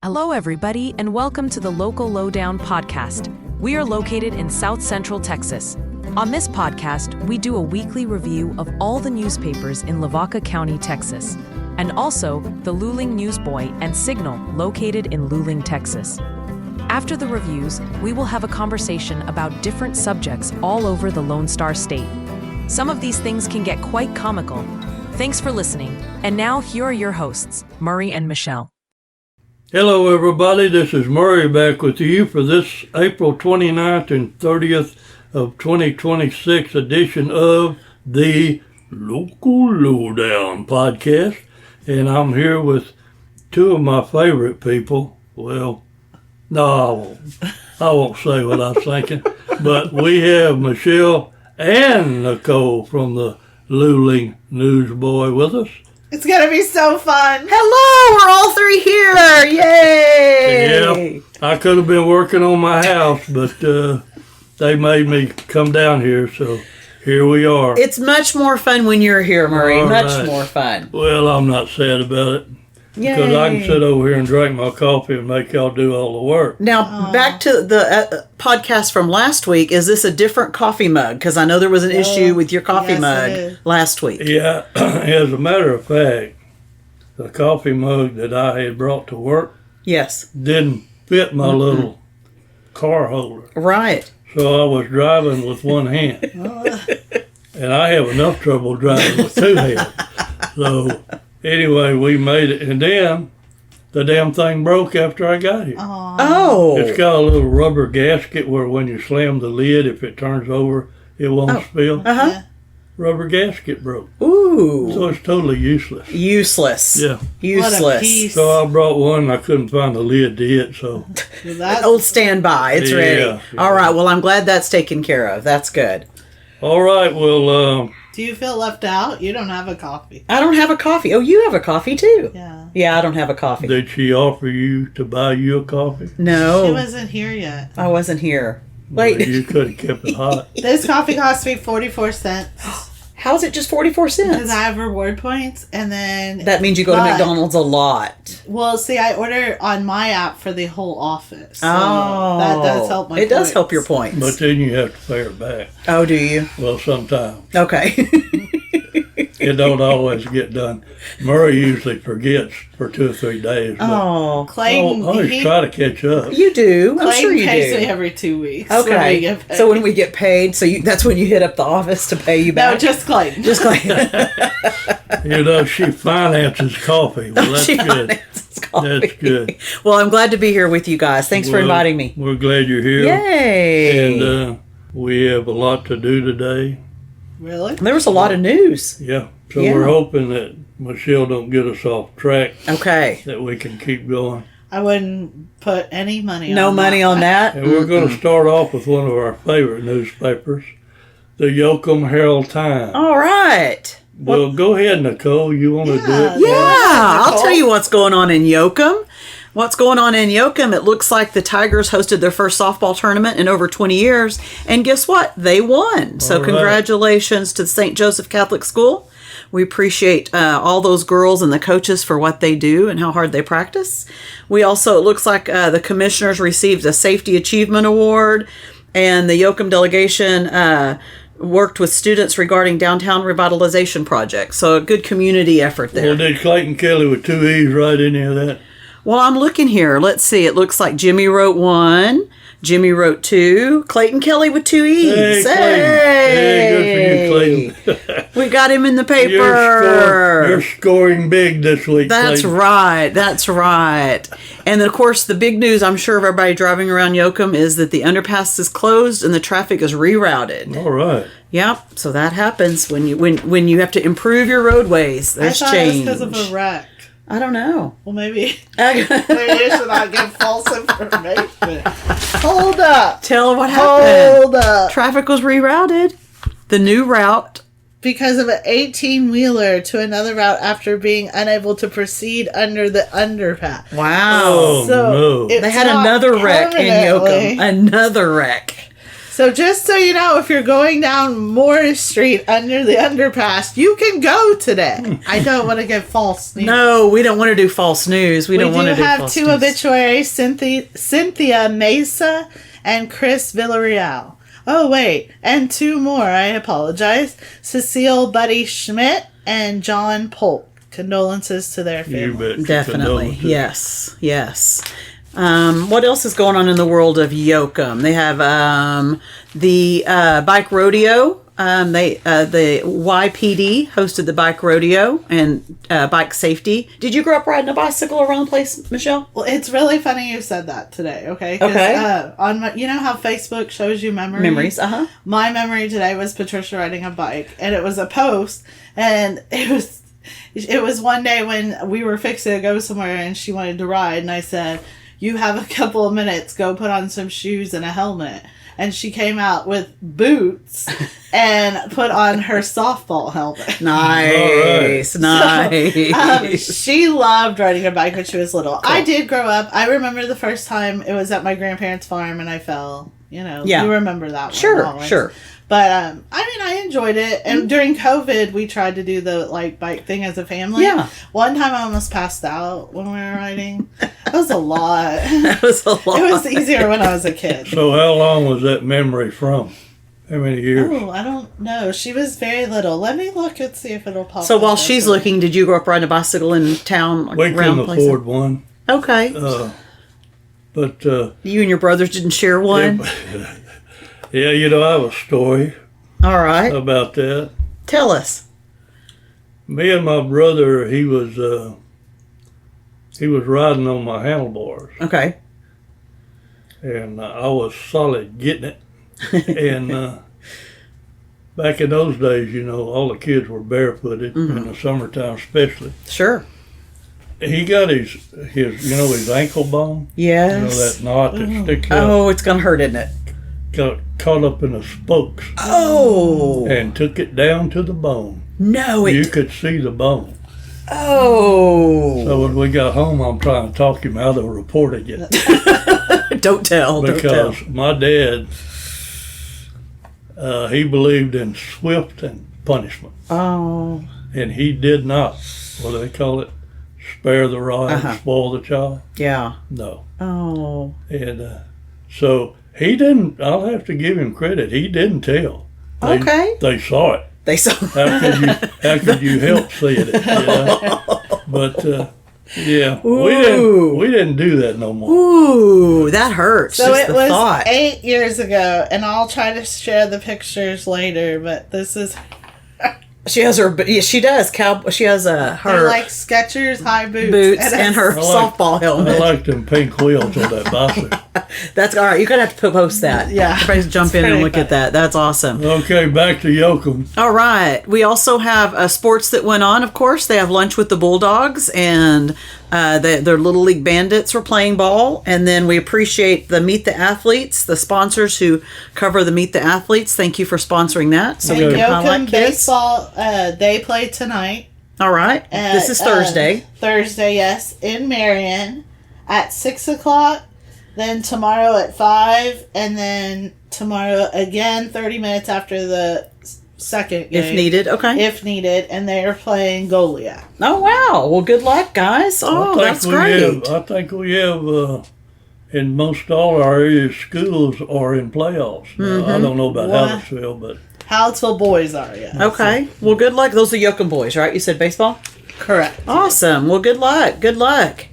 Hello, everybody, and welcome to the Local Lowdown podcast. We are located in South Central Texas. On this podcast, we do a weekly review of all the newspapers in Lavaca County, Texas, and also the Luling Newsboy and Signal located in Luling, Texas. After the reviews, we will have a conversation about different subjects all over the Lone Star State. Some of these things can get quite comical. Thanks for listening. And now, here are your hosts, Murray and Michelle. Hello everybody, this is Murray back with you for this April 29th and 30th of 2026 edition of the Local Lowdown podcast. And I'm here with two of my favorite people. Well, no, I won't say what I was thinking. But we have Michelle and Nicole from the Luling Newsboy with us. It's going to be so fun. Hello, we're all three here. Yay! Yeah, I could have been working on my house, but they made me come down here, so here we are. It's much more fun when you're here, Murray. All much right. more fun. Well, I'm not sad about it. Yay. Because I can sit over here and drink my coffee and make y'all do all the work. Now, back to the podcast from last week. Is this a different coffee mug? Because I know there was an issue with your coffee mug last week. Yeah, as a matter of fact, the coffee mug that I had brought to work didn't fit my little car holder. Right. So I was driving with one hand. And I have enough trouble driving with two hands. So anyway, we made it. And then the damn thing broke after I got here. Oh. It's got a little rubber gasket where when you slam the lid, if it turns over, it won't spill. Uh-huh. Rubber gasket broke. Ooh. So it's totally useless. Useless. Yeah. Useless. What a piece. So I brought one and I couldn't find the lid to it, so. An old standby. It's ready. Yeah. All right. Well, I'm glad that's taken care of. That's good. All right, well, Do you feel left out? You don't have a coffee. I don't have a coffee. Oh, you have a coffee too. Yeah. Yeah, I don't have a coffee. did she offer you to buy you a coffee? No. She wasn't here yet. I wasn't here. Well, Wait. you could have kept it hot. This coffee cost me 44 cents. How's it just 44 Because cents? I have reward points. And then... That means you go to McDonald's a lot. Well, see, I order on my app for the whole office. So Oh. that does help my It does points. help your points. But then you have to pay her back. Oh, do you? Well, sometimes. Okay. It don't always get done. Murray usually forgets for 2 or 3 days. But Oh. Clayton, I always try to catch up. You do. I'm Clayton sure you pays me do. every 2 weeks. when we Okay. get paid. So when we get paid, that's when you hit up the office to pay you back? No, just Clayton. Just like You know, she finances coffee. Well, that's she good. finances coffee. That's good. Well, I'm glad to be here with you guys. Thanks for Well, inviting me. We're glad you're here. Yay. And we have a lot to do today. Really? There was a lot of news. Yeah. So Yeah. we're hoping that Michelle don't get us off track, Okay. that we can keep going. I wouldn't put any money on No money on that? And we're going to start off with one of our favorite newspapers, the Yoakum Herald Times. All right. Well, go ahead, Nicole. You want to do it? Yeah, I'll tell you what's going on in Yoakum. What's going on in Yoakum? It looks like the Tigers hosted their first softball tournament in over 20 years. And guess what? They won. So All right. congratulations to the St. Joseph Catholic School. We appreciate all those girls and the coaches for what they do and how hard they practice. We also, it looks like the commissioners received a Safety Achievement Award. And the Yoakum delegation worked with students regarding downtown revitalization projects. So a good community effort there. Well, did Clayton Kelley with 2 E's write any of that? Well, I'm looking here. Let's see. It looks like Jimmy wrote 1. Jimmy wrote 2. Clayton Kelley with 2 E's. Hey, Clayton. Hey, good for you, Clayton. We got him in the paper. You're scoring big this week, That's Clayton. right. That's right. And then, of course, the big news, I'm sure, of everybody driving around Yoakum is that the underpass is closed and the traffic is rerouted. All right. Yep. So that happens when you have to improve your roadways. There's I thought change. it was because of a wreck. I don't know. Well, maybe you should not give false information. Hold up. Tell what happened. Hold up. Traffic was rerouted. The new route. Because of an 18-wheeler to another route after being unable to proceed under the underpass. Wow. Oh, So no. it's They had not another wreck in permanently. Yoakum. Another wreck. So just so you know, if you're going down Morris Street under the underpass, you can go today. I don't want to give false news. No, we don't want to do false news. We don't want to do have false two news. obituaries, Cynthia Mesa and Chris Villarreal. Oh, wait. And two more. I apologize. Cecile Buddy Schmidt and John Polk. Condolences to their family. You bet. Definitely. Condolences. Yes. What else is going on in the world of Yoakum? They have the bike rodeo. The YPD hosted the bike rodeo and bike safety. Did you grow up riding a bicycle around the place, Michelle? Well, it's really funny you said that today, okay? 'Cause, Okay. on my, you know how Facebook shows you memories? Memories, My memory today was Patricia riding a bike, and it was a post, and it was one day when we were fixing to go somewhere, and she wanted to ride, and I said, "You have a couple of minutes. Go put on some shoes and a helmet." And she came out with boots and put on her softball helmet. Nice, nice. She loved riding a bike when she was little. Cool. I did grow up. I remember the first time it was at my grandparents' farm and I fell. You know, you remember that one. Sure. But, I enjoyed it. And during COVID, we tried to do the, bike thing as a family. Yeah. One time I almost passed out when we were riding. That was a lot. That was a lot. It was easier when I was a kid. So how long was that memory from? How many years? Oh, I don't know. She was very little. Let me look and see if it'll pop So up. while she's looking, did you grow up riding a bicycle in town? We couldn't afford one. Okay. But you and your brothers didn't share one? yeah, I have a story All right. about that. Tell us. Me and my brother, he was riding on my handlebars, Okay. and I was solid getting it. And back in those days, all the kids were barefooted in the summertime, especially. Sure. He got his ankle bone. Yes. That knot that sticks out. Oh, it's going to hurt, isn't it? Got caught up in the spokes Oh. and took it down to the bone. No, You could see the bone. Oh. So when we got home, I'm trying to talk him out of reporting it. Don't tell. Because my dad, he believed in swift and punishment. Oh. And he did not, what do they call it, spare the rod and spoil the child? Yeah. No. Oh. And so he didn't, I'll have to give him credit, he didn't tell. They saw it. They saw How could you help seeing it? But we didn't do that no more. Ooh, that hurts. So just it the was thought. 8 years ago, and I'll try to share the pictures later, but this is... She has her. Yeah, she does. She has They're her like Skechers high boots. and her softball helmet. I like them pink wheels on that bicycle. That's all right. You're gonna have to post that. Yeah. Everybody's jump in and look at that. That's awesome. Okay, back to Yoakum. All right. We also have sports that went on. Of course, they have lunch with the Bulldogs, and their Little League Bandits were playing ball. And then we appreciate the Meet the Athletes, the sponsors who cover the Meet the Athletes. Thank you for sponsoring that. So And we can highlight Yoakum kids. baseball, they play tonight. All right. This is Thursday. Thursday, yes, in Marion at 6 o'clock. Then tomorrow at 5, and then tomorrow again 30 minutes after the second game. If needed. Okay. If needed, and they are playing Goliath. Oh, wow. Well, good luck, guys. Oh, that's great. I think we have, in most all our area, schools are in playoffs. Now, I don't know about What? Hallettsville, but Hallettsville boys are, yes. Okay. Well, good luck. Those are Yoakum boys, right? You said baseball? Correct. Awesome. Well, good luck. Good luck.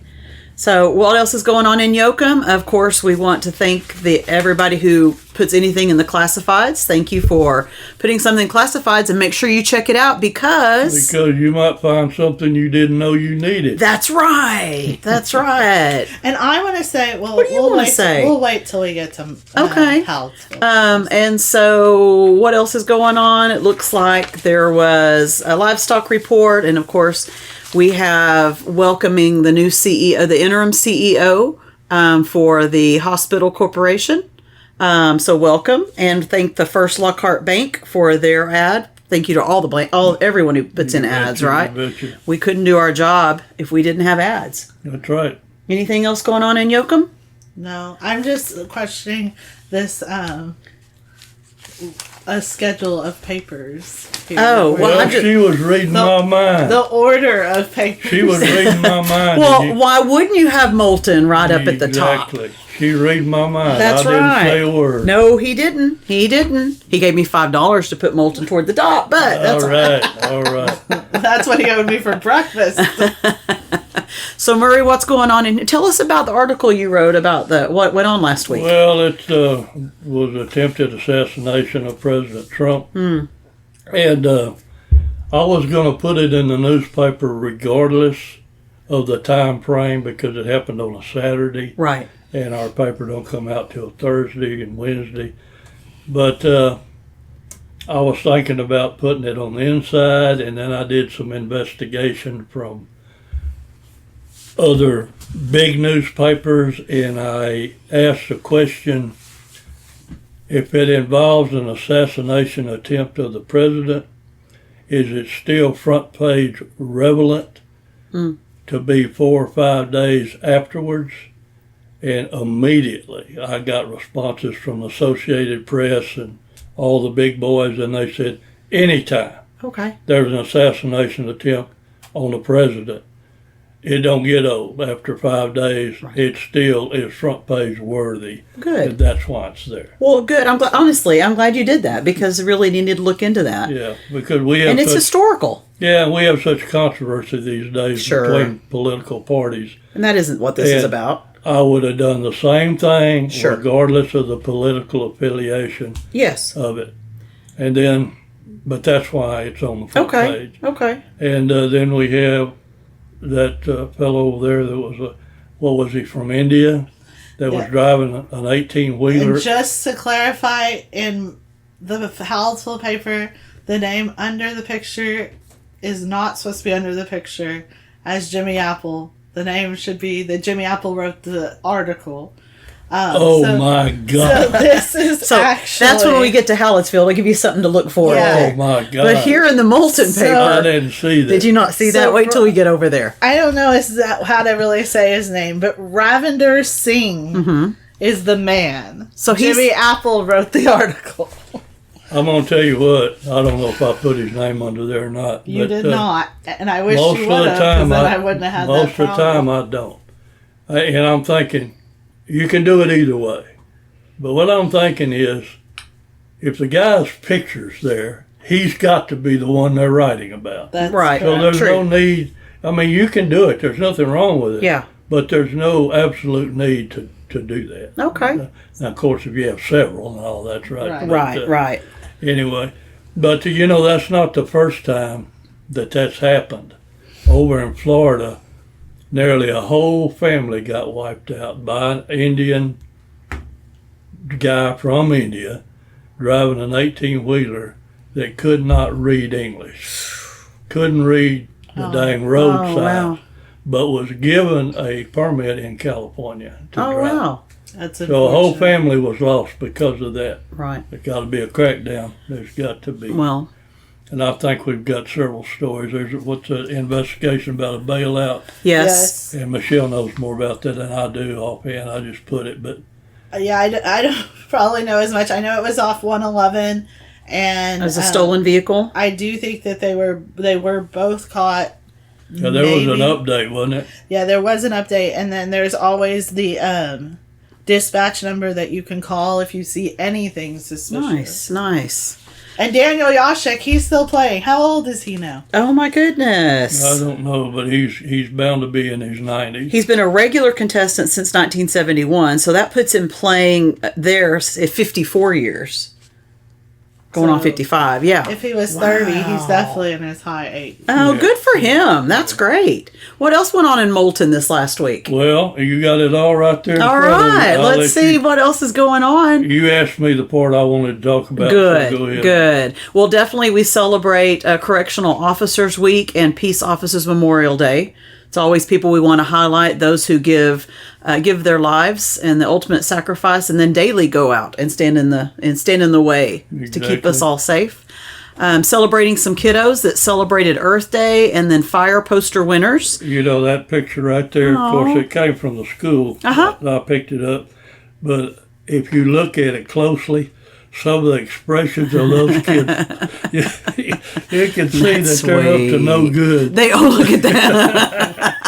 So, what else is going on in Yoakum? Of course, we want to thank everybody who puts anything in the classifieds. Thank you for putting something in classifieds, and make sure you check it out because you might find something you didn't know you needed. That's right. That's right. And I want to say, well, What do you want to say? We'll wait till we get to Okay. Hallettsville. And so what else is going on? It looks like there was a livestock report, and of course, we have welcoming the new CEO, the interim CEO for the hospital corporation. So welcome, and thank the First Lockhart Bank for their ad. Thank you to everyone who puts in ads, right? We couldn't do our job if we didn't have ads. That's right. Anything else going on in Yoakum? No, I'm just questioning this a schedule of papers. Here, Oh, well, Well, I just- she was reading my mind. the order of papers. She was reading my mind. Well, why wouldn't you have Moulton right up at the top? Exactly. She read my mind. That's I didn't right. say a word. No, he didn't. He didn't. He gave me $5 to put Moulton toward the top, but that's All right. All right. That's what he owed me for breakfast. So, Murray, what's going on? And tell us about the article you wrote about what went on last week. Well, it was attempted assassination of President Trump. And I was going to put it in the newspaper regardless of the time frame because it happened on a Saturday. Right. And our paper don't come out till Thursday and Wednesday. But I was thinking about putting it on the inside, and then I did some investigation from other big newspapers, and I asked the question, if it involves an assassination attempt of the president, is it still front page relevant to be 4 or 5 days afterwards? And immediately I got responses from the Associated Press and all the big boys, and they said, anytime Okay. there's an assassination attempt on the president, it don't get old. After 5 days, it still is front page worthy. Good. And that's why it's there. Well, good. Honestly, I'm glad you did that because I really needed to look into that. Yeah, because we have And it's historical. we have such controversy these days Sure. between political parties. And that isn't what this is And about. I would have done the same thing Sure. regardless of the political affiliation Yes. of it. And then, but that's why it's on the front Okay. page. Okay. And then we have that fellow over there that was what was he, from India, that was Yeah. driving an 18-wheeler. And just to clarify, in the Hallsville paper, the name under the picture is not supposed to be under the picture as Jimmy Apple. The name should be that Jimmy Apple wrote the article. My So God. this is So actually... that's when we get to Hallettsville. I'll give you something to look for. Yeah. Oh, my God. But here in the Moulton So- I paper, didn't see that. did you not see So that? Wait till we get over there. I don't know how to really say his name, but Ravinder Singh is the man. So he's- Jimmy Apple wrote the article. I'm going to tell you what, I don't know if I put his name under there or not. You but, did not, and I wish Most you of would the have, because time, then I wouldn't have had that most of the problem. time I don't. And I'm thinking, you can do it either way. But what I'm thinking is, if the guy's picture's there, he's got to be the one they're writing about. That's Right. So there's True. no need. I mean, you can do it. There's nothing wrong with it. Yeah. But there's no absolute need to do that. Okay. Now, of course, if you have several and all, that's right. Right. But, Right. Anyway, but that's not the first time that's happened. Over in Florida, nearly a whole family got wiped out by an Indian guy from India driving an 18-wheeler that could not read English. Couldn't read the dang road Oh, signs, wow. but was given a permit in California to Oh, drive. wow. That's So a whole unfortunate. family was lost because of that. Right. There's got to be a crackdown. There's got to be. Well, And I think we've got several stories. There's what's an investigation about a bailout, yes. and Michelle knows more about that than I do offhand. I just put it, but Yeah, I don't probably know as much. I know it was off 111, and It was a stolen vehicle. I do think that they were both caught. there was an Maybe. update, wasn't it? Yeah, there was an update, and then there's always the dispatch number that you can call if you see anything suspicious. Nice. And Daniel Yashek, he's still playing. How old is he now? Oh my goodness. I don't know, but he's bound to be in his 90s. He's been a regular contestant since 1971, so that puts him playing there 54 years. Going on So, 55, yeah. If he was 30, he's Wow. definitely in his high 80s. Oh, Yeah. good for him. That's great. What else went on in Moulton this last week? Well, you got it all right there. in All front of you. right, I'll let's let see You, what else is going on. you asked me the part I wanted to talk about. Good, so go ahead. good. Well, definitely we celebrate Correctional Officers Week and Peace Officers Memorial Day. It's always people we want to highlight, those who give their lives and the ultimate sacrifice, and then daily go out and stand in the way to keep us Exactly. all safe. Celebrating some kiddos that celebrated Earth Day, and then fire poster winners. You know that picture right there. Of course, Aw. it came from the school. Uh-huh. I picked it up, but if you look at it closely, some of the expressions of those kids, you can see That's that they're up to no sweet. good. They look at that.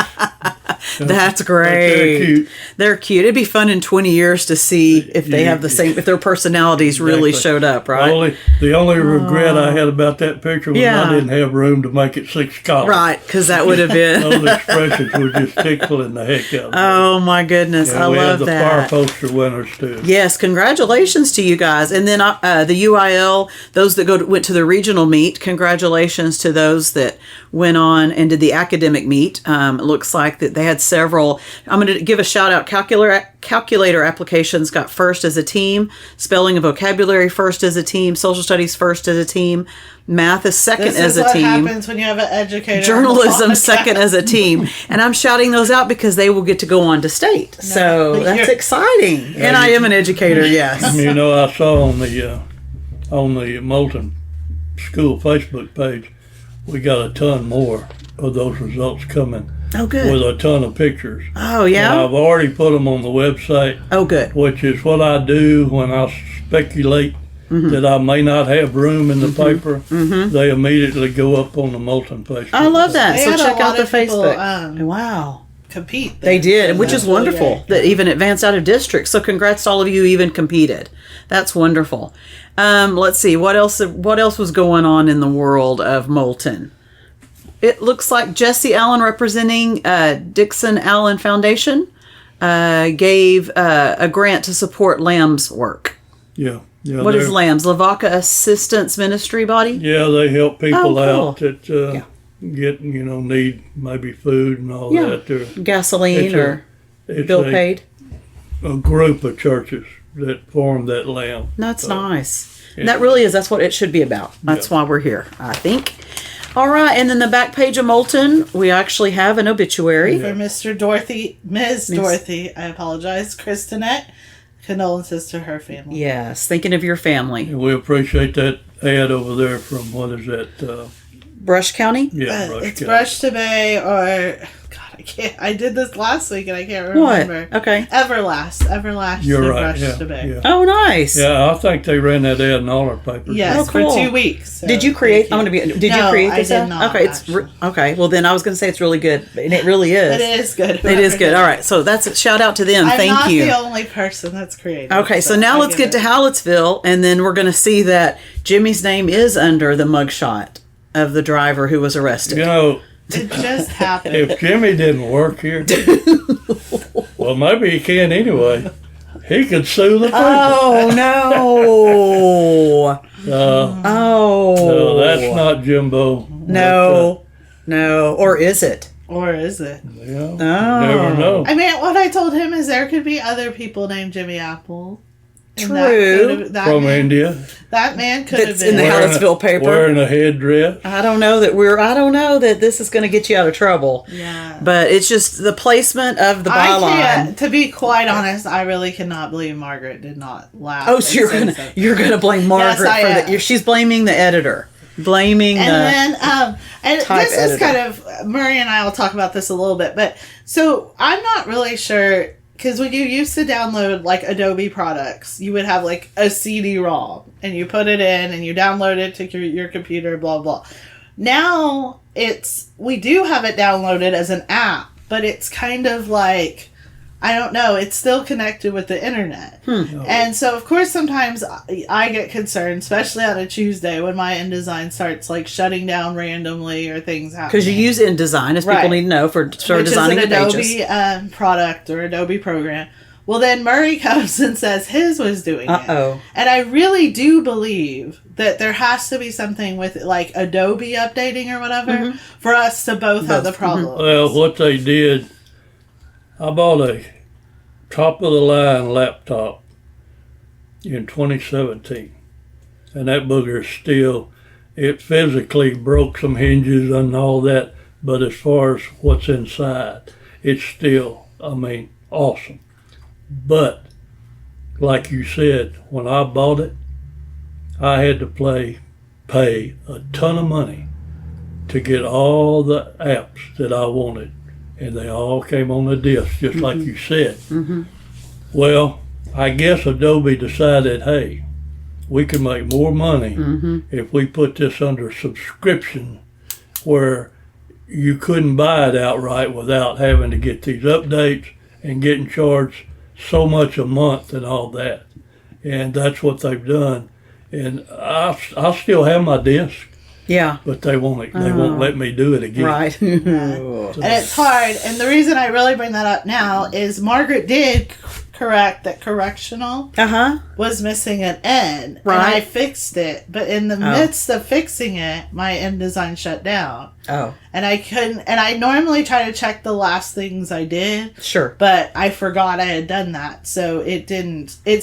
That's great. They're cute. They're cute. It'd be fun in 20 years to see if they have the same, if their personalities really Exactly. showed up, right? The only regret I had about that picture was Yeah. I didn't have room to make it 6 columns. Right, because that would have been. Those expressions were just tickling the heck out of me. Oh my goodness, And I we love had the that. fire poster winners too. Yes, congratulations to you guys. And then the UIL, those that went to the regional meet, congratulations to those that went on and did the academic meet. It looks like that they had several. I'm going to give a shout out. Calculator applications got first as a team. Spelling and vocabulary first as a team. Social studies first as a team. Math is second This as is a what team. happens when you have an educator. Journalism second as a team. And I'm shouting those out because they will get to go on to state. So but that's you're- exciting. And I am an educator, yes. You know, I saw on the Moulton School Facebook page, we got a ton more of those results coming Oh, good. with a ton of pictures. Oh, And yeah? I've already put them on the website, Oh, good. which is what I do when I speculate that I may not have room in the paper. They immediately go up on the Moulton Facebook. I love that. They So had a check out lot the of people, Facebook. Wow. compete. They did, which That's is really wonderful great. that even advanced out of district. So congrats to all of you who even competed. That's wonderful. Let's see. What else was going on in the world of Moulton? It looks like Jesse Allen, representing Dixon Allen Foundation, gave a grant to support Lamb's work. Yeah. What is Lamb's? Lavaca Assistance Ministry Body? Yeah, they help people Oh, out that get, need maybe food and all Yeah. that. They're, Gasoline or it's bill a, paid? a group of churches that form that lamb. That's nice. And that really is, that's what it should be about. That's why we're here, I think. All right, and then the back page of Moulton, we actually have an obituary. For Ms. Dorothy, I apologize, Kristinette. Condolences to her family. Yes, thinking of your family. And we appreciate that ad over there from, what is that? Brush County? Yeah, It's County. Brush to Bay or God, I can't. I did this last week and I can't What? remember. Okay. Everlast. You're to right. Brush Yeah, to Bay. yeah. Oh, nice. Yeah, I think they ran that ad in all our papers. Yes, Oh, cool. for 2 weeks. So Did you create? thank you. Did you No, create I this? did ad? not, Okay, actually. okay. Well, then I was going to say it's really good, and it really is. It is good. It is good. All right, so that's a shout out to them. I'm Thank not you. the only person that's created. Okay, so now let's get to Hallettsville, and then we're going to see that Jimmy's name is under the mugshot of the driver who was arrested. You know, It just happened. if Jimmy didn't work here, well, maybe he can anyway. He could sue the people. Oh no! Oh, No, that's not Jimbo. no, no. Or is it? Or is it? But, you Oh. never know. I mean, what I told him is there could be other people named Jimmy Apple. And True. From India, That man could have That's in been. the Hallettsville paper. wearing a headdress. I don't know that this is going to get you out of trouble. Yeah. But it's just the placement of the I byline. can't. To be quite honest, I really cannot believe Margaret did not laugh. Oh, and so you're say gonna something. you're gonna blame Margaret Yes, I for am. that? She's blaming the editor, blaming And the. then, and type this is editor. kind of, Murray and I will talk about this a little bit, but so I'm not really sure, because when you used to download like Adobe products, you would have like a CD-ROM, and you put it in, and you download it to your computer, blah, blah. Now, we do have it downloaded as an app, but it's kind of like, I don't know, it's still connected with the internet. And so, of course, sometimes I get concerned, especially on a Tuesday when my InDesign starts like shutting down randomly or things happen. Because you use InDesign, as people Right. need to know, for designing which the is an pages. Adobe product or Adobe program. Well, then Murray comes and says his was doing Uh-oh. it. And I really do believe that there has to be something with like Adobe updating or whatever for us to both have the problem. Well, what they did, I bought a top of the line laptop in 2017, and that booger still, it physically broke some hinges and all that, but as far as what's inside, it's still, awesome. But like you said, when I bought it, I had to pay a ton of money to get all the apps that I wanted, and they all came on the disc, just like you said. Well, I guess Adobe decided, hey, we can make more money if we put this under subscription, where you couldn't buy it outright without having to get these updates and getting charged so much a month and all that. And that's what they've done. And I still have my disc, Yeah. but they won't let me do it again. Right. And it's hard. And the reason I really bring that up now is Margaret did correct that correctional was missing an N. Right. And I fixed it. But in the midst of fixing it, my InDesign shut down. Oh. And I couldn't, and I normally try to check the last things I did. Sure. But I forgot I had done that. So it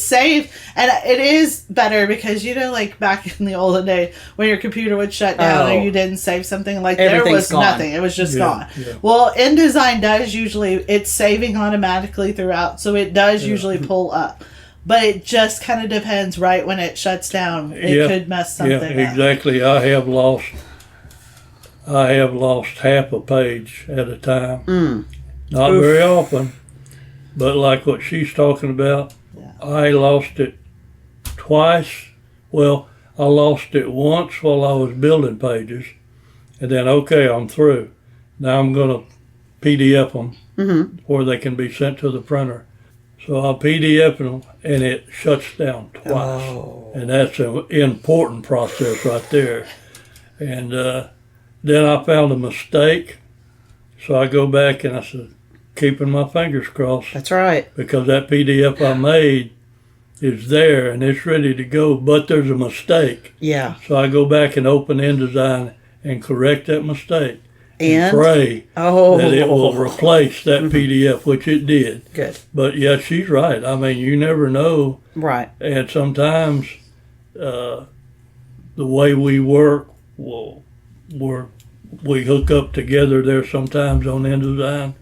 saved. And it is better because, like back in the olden days when your computer would shut down or you didn't save something, like there was gone. nothing. It was just gone. Yeah. Well, InDesign does usually, it's saving automatically throughout. So it does usually pull up. But it just kind of depends right when it shuts down. It could mess something up. Yeah, exactly. I have lost half a page at a time. Not very often, but like what she's talking about, I lost it twice. Well, I lost it once while I was building pages, and then, okay, I'm through. Now I'm going to PDF them where they can be sent to the printer. So I'll PDF them, and it shuts down twice. Oh. And that's an important process right there. And then I found a mistake, so I go back and I said, keeping my fingers crossed. That's right. Because that PDF I made is there and it's ready to go, but there's a mistake. Yeah. So I go back and open InDesign and correct that mistake. And pray that it will replace that PDF, which it did. Good. But yeah, she's right. I mean, you never know. Right. And sometimes the way we work, we hook up together there sometimes on InDesign,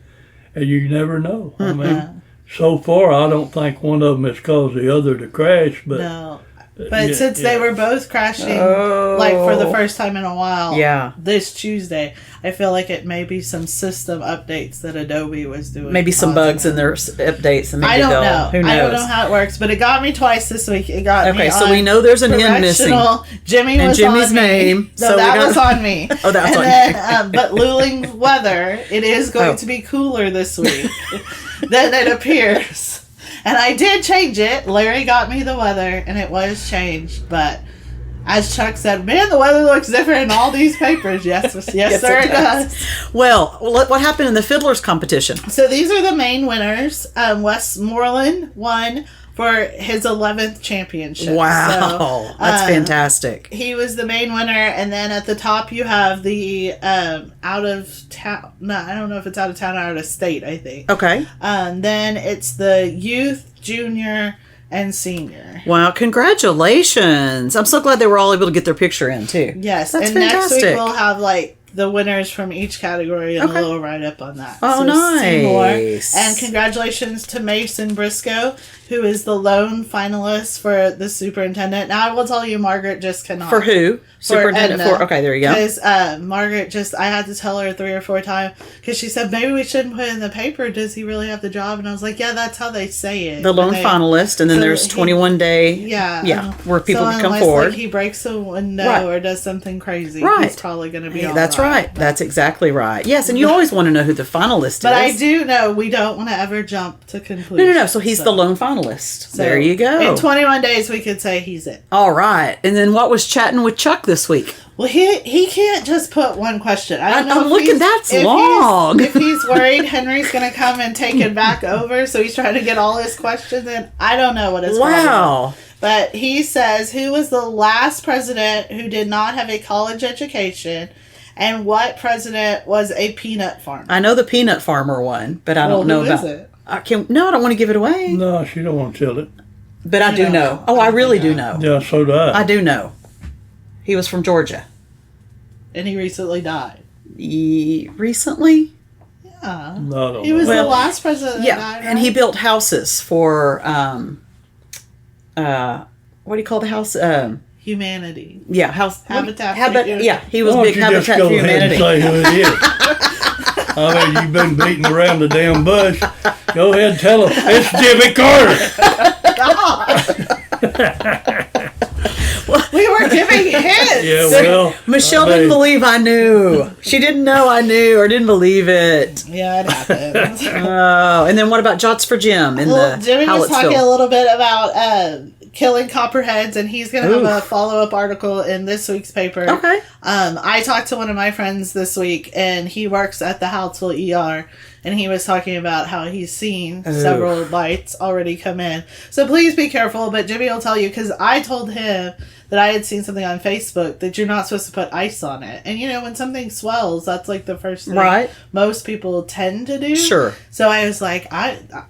and you never know. I mean, so far I don't think one of them has caused the other to crash, but no. But since they were both crashing, like for the first time in a while, this Tuesday, I feel like it may be some system updates that Adobe was doing. Maybe some bugs in their updates. And I don't know. Who knows? I don't know how it works, but it got me twice this week. It got me. Okay, so we know there's an N missing. Jimmy was Jimmy's on name. Me. So that was on me. Oh, that's on you. But Luling weather, it is going to be cooler this week than it appears. And I did change it. Larry got me the weather, and it was changed. But as Chuck said, man, the weather looks different in all these papers. Yes, sir, it does. Well, what happened in the Fiddlers competition? So these are the main winners. Westmoreland won for his 11th championship. Wow, so, that's fantastic. He was the main winner, and then at the top you have the out of town. No, I don't know if it's out of town or out of state. I think. Okay. Then it's the youth, junior, and senior. Wow, congratulations! I'm so glad they were all able to get their picture in too. Yes, that's and fantastic. next week we'll have the winners from each category and a little write-up on that. Oh, so nice. And congratulations to Mason Briscoe, who is the lone finalist for the superintendent. Now, I will tell you, Margaret just cannot. For who? Superintendent Edna, for? Okay, there you go. Because Margaret I had to tell her 3 or 4 times, because she said, maybe we shouldn't put in the paper, does he really have the job? And I was like, yeah, that's how they say it. The lone finalist, and then there's 21 day. Yeah, where people can come forward. He breaks a window or does something crazy, he's probably going to be all That's right. That's exactly right. Yes, and you always want to know who the finalist is. But I do know we don't want to ever jump to conclusions. No. So he's the lone finalist. So there you go. In 21 days, we could say he's it. All right. And then what was chatting with Chuck this week? Well, he can't just put one question. I don't know. I'm looking. That's long. If he's worried Henry's going to come and take it back over, so he's trying to get all his questions in. I don't know what his problem is. But he says, who was the last president who did not have a college education, and what president was a peanut farmer? I know the peanut farmer one, but I don't know about it. I don't want to give it away. No, she don't want to tell it. But I do know. Oh, I really do know. Yeah, so do I. I do know. He was from Georgia. And he recently died. Recently? Yeah. No, he was the last president that died, right? And he built houses for, what do you call the house? Humanity. Yeah, Habitat for Humanity. Yeah, he was big Habitat for Humanity. Say who it is. I mean, you've been beating around the damn bush. Go ahead and tell him. It's Jimmy Carter. giving hints. Yeah, well, Michelle didn't believe I knew. She didn't know I knew or didn't believe it. Yeah, it happens. Oh, and then what about Jots for Jim in Well, the Jimmy was talking a Hallettsville? little bit about killing copperheads, and he's going to have a follow-up article in this week's paper. Okay. I talked to one of my friends this week, and he works at the Hallettsville ER, and he was talking about how he's seen several bites already come in. So please be careful, but Jimmy will tell you, because I told him that I had seen something on Facebook that you're not supposed to put ice on it. And, when something swells, that's like the first thing most people tend to do. Sure. So I was like,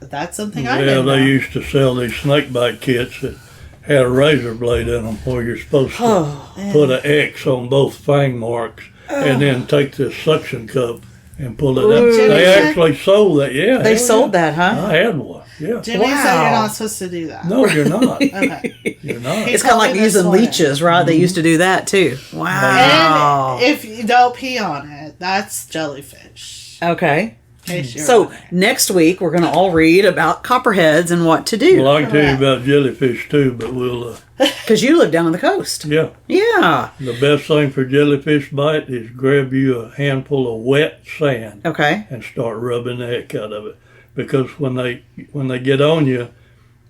that's something I didn't know. they used to sell these snake bite kits that had a razor blade in them where you're supposed to put an X on both fang marks and then take this suction cup and pull it up. They actually sold that, yeah. They sold that, huh? I had one, yeah. Jimmy said you're not supposed to do that. No, you're not. Okay. You're not. He It's kind of told like me this using morning. leeches, right? They used to do that too. Wow. And if you don't pee on it, that's jellyfish. Okay. In case you're So wondering. next week we're going to all read about copperheads and what to do. Well, I can tell you about jellyfish too, but we'll, Because you live down on the coast. yeah. Yeah. The best thing for jellyfish bite is grab you a handful of wet sand Okay. and start rubbing the heck out of it. Because when they get on you,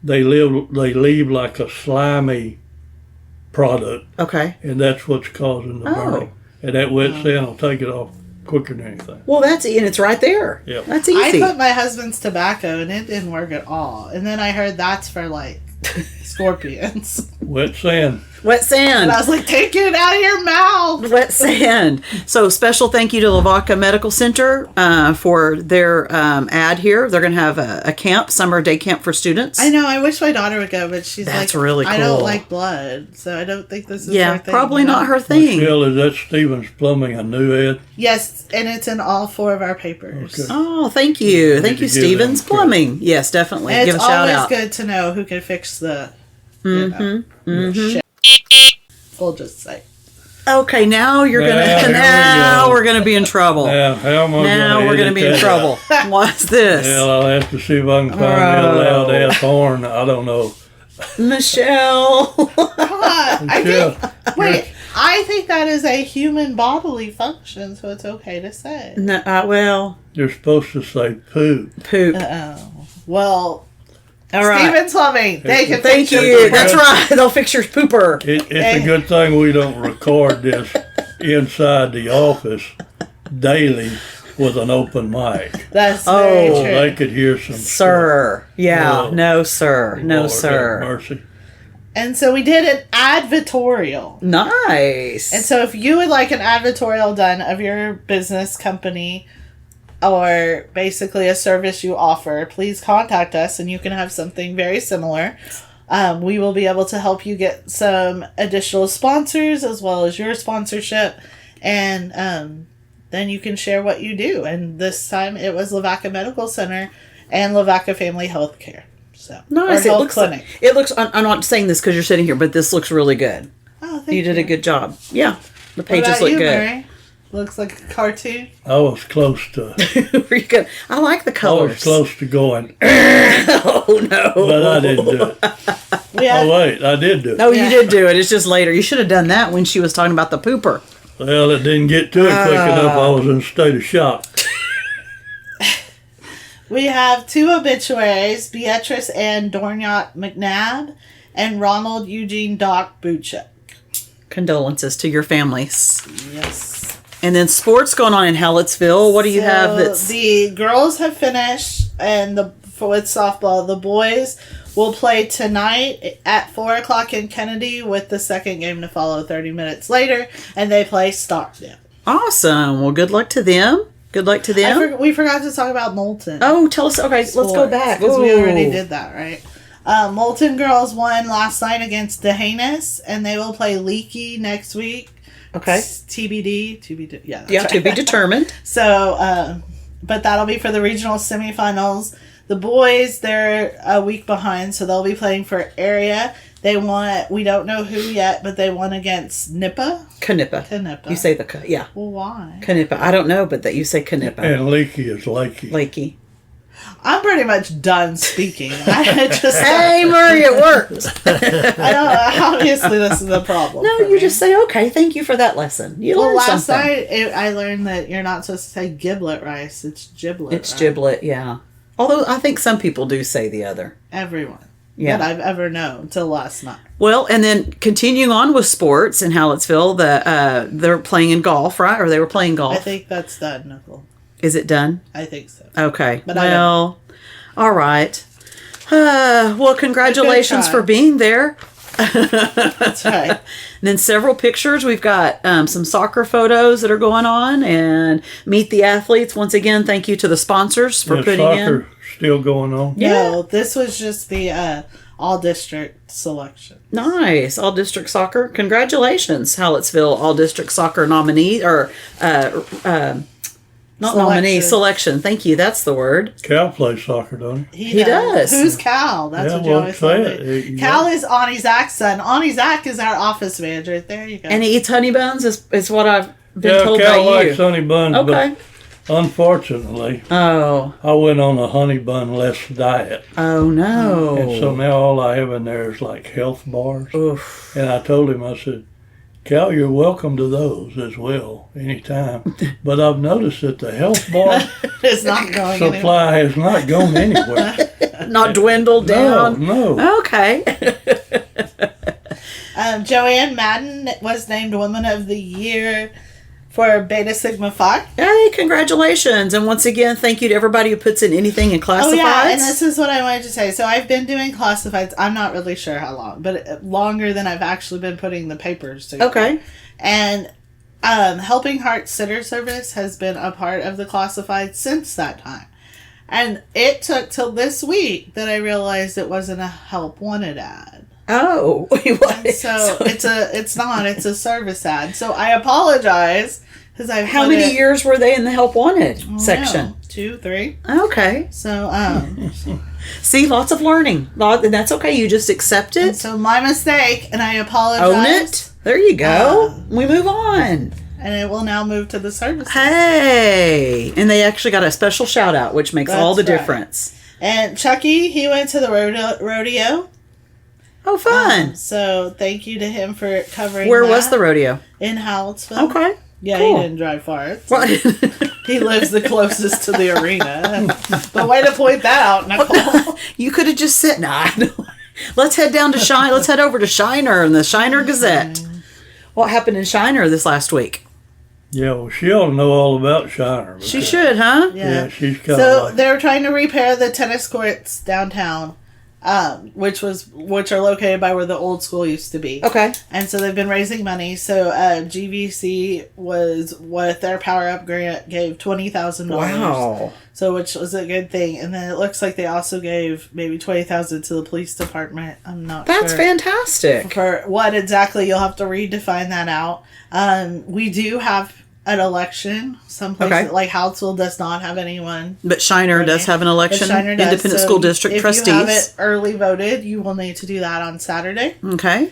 they leave like a slimy product, Okay. and that's what's causing the burning. And that wet sand will take it off quicker than anything. Well, and it's right there. Yep. That's I easy. put my husband's tobacco and it didn't work at all. And then I heard that's for like scorpions. Wet sand. Wet sand. And I was like, take it out of your mouth. Wet sand. So special thank you to Lavaca Medical Center for their ad here. They're going to have a camp, summer day camp for students. I know. I wish my daughter would go, but she's That's like, really I don't cool. like blood, so I don't think this is Yeah, her thing. probably you know? not her thing. Michelle, is that Stevens Plumbing a new ad? Yes, and it's in all 4 of our papers. Okay. Oh, thank you. Thank you, to give Stevens them credit. Plumbing. Yes, definitely. And Give a it's shout always out. good to know who can fix the shit. We'll just say. Okay, now you're gonna. Now, here we Now go. we're gonna be in trouble. Now, how am I Now we're gonna be in trouble. What's this, Well, I'll have to see if I can find that loud ass horn. I don't know. Michelle? Yeah. I think that is a human bodily function, so it's okay to say. No, well, You're supposed to say poo. poop. Well, All right. Stevens Plumbing, they can Thank fix your you. pooper. That's right. They'll fix your pooper. It's a good thing we don't record this inside the office daily with an open mic. That's very Oh, true. They could hear some Sir. Yeah. Oh. No, sir. stuff. No, Lord sir. have mercy. And so we did an advertorial. Nice. And so if you would like an advertorial done of your business company or basically a service you offer, please contact us and you can have something very similar. We will be able to help you get some additional sponsors as well as your sponsorship. And then you can share what you do. And this time it was Lavaca Medical Center and Lavaca Family Health Care. So, Nice. or It health looks clinic. like, it looks. I'm not saying this because you're sitting here, but this looks really good. Oh, thank You did a good job. Yeah, the What pages about look you, good. Mary? Looks like a cartoon. I was close to. Pretty good. I like the I was colors. close to going, Oh no! but I didn't do it. Yeah. Oh wait, I did do it. No, Yeah. you did do it. It's just later. You should have done that when she was talking about the pooper. Well, it didn't get to it quick enough. I was in a state of shock. We have 2 obituaries, Beatrice Ann Dornyat McNabb and Ronald Eugene Doc Buchek. Condolences to your families. Yes. And then sports going on in Hallettsville. What do you have So that's the girls have finished, and with softball, the boys will play tonight at 4:00 in Kennedy with the second game to follow 30 minutes later, and they play Stockdale. awesome? Well, good luck to them. Good luck to them. We forgot to talk about Knowlton. Oh, tell us. Okay, let's go back. Because we already Ooh. did that, right? Moulton girls won last night against Dehanus, and they will play Leakey next week. Okay. It's TBD. Yeah, that's Yeah, right. to be determined. So, but that'll be for the regional semifinals. The boys, they're a week behind, so they'll be playing for area. They won. We don't know who yet, but they won against Nippa. Canepa. You say yeah. Well, why? Canepa. I don't know, but that you say Canepa. And leaky is lakey. Lakey. I'm pretty much done speaking. I just Hey, Murray, it worked. I don't. Obviously, this is a problem. No, for you me. just say, okay, thank you for that lesson. You Well, learned last something. night I learned that you're not supposed to say giblet rice. It's giblet. It's rice. giblet, yeah. Although I think some people do say the other. Everyone Yeah. that I've ever known till last night. Well, and then continuing on with sports in Hallettsville, they're playing in golf, right? Or they were playing golf. I think that's done, Nicole. Is it done? I think so. Okay. But I don't well, all right. Well, congratulations try. for being there. That's right. And then several pictures. We've got some soccer photos that are going on, and meet the athletes. Once again, thank you to the sponsors for putting soccer in. still going on. No, this was just the all district selection. Nice. All district soccer. Congratulations, Hallettsville All District Soccer nominee, or not nominee, selection. Thank you. That's the word. Cal plays soccer, don't he? He does. Who's Cal? That's Yeah, what you well, always say say. it. Cal is Ani Zach's son. Ani Zach is our office manager. There you go. And he eats honey buns, is what I've been Yeah, told Cal by likes you. honey buns, Okay. but unfortunately, Oh. I went on a honey bun less diet. Oh, no. And so now all I have in there is like health bars. Oof. And I told him, I said, Cal, you're welcome to those as well, anytime. But I've noticed that the health bar it's not going anywhere. supply has not gone anywhere. Not dwindled down. No. Okay. Joanne Madden was named Woman of the Year for Beta Sigma Phi. Hey, congratulations. And once again, thank you to everybody who puts in anything in classifieds. Oh, yeah, and this is what I wanted to say. So I've been doing classifieds, I'm not really sure how long, but longer than I've actually been putting the papers together. Okay. And Helping Hearts Sitter Service has been a part of the classified since that time. And it took till this week that I realized it wasn't a help wanted ad. Oh. So it's a service ad. So I apologize because I've How many years were they in the help wanted section? No, 2, 3. Okay. So See, lots of learning. And that's okay. You just accept it. so my mistake, and I apologize. Own it. There you go. We move on. And it will now move to the service. Hey. And they actually got a special shout out, which makes all the That's right. difference. And Chucky, he went to the rodeo. Oh, fun. So thank you to him for covering. Where was the rodeo? In Hallettsville. Okay. Yeah, cool. he didn't drive far. What? He lives the closest to the arena. But way to point that out, Nicole. You could have just said, nah. Let's head down to Shine. Let's head over to Shiner and the Shiner Gazette. What happened in Shiner this last week? Yeah, well, she ought to know all about Shiner. She should, huh? Yeah, she's kind So of like, they're trying to repair the tennis courts downtown, which are located by where the old school used to be. Okay. And so they've been raising money. So GVC was, with their Power Up grant, gave $20,000. Wow. So which was a good thing. And then it looks like they also gave maybe $20,000 to the police department. I'm not sure. That's fantastic. For what exactly, you'll have to redefine that out. We do have an election. Some places, Okay. like Hallettsville, does not have anyone. But Shiner does have an election. But Shiner does. Independent So School District if trustees. you have it early voted, you will need to do that on Saturday. Okay.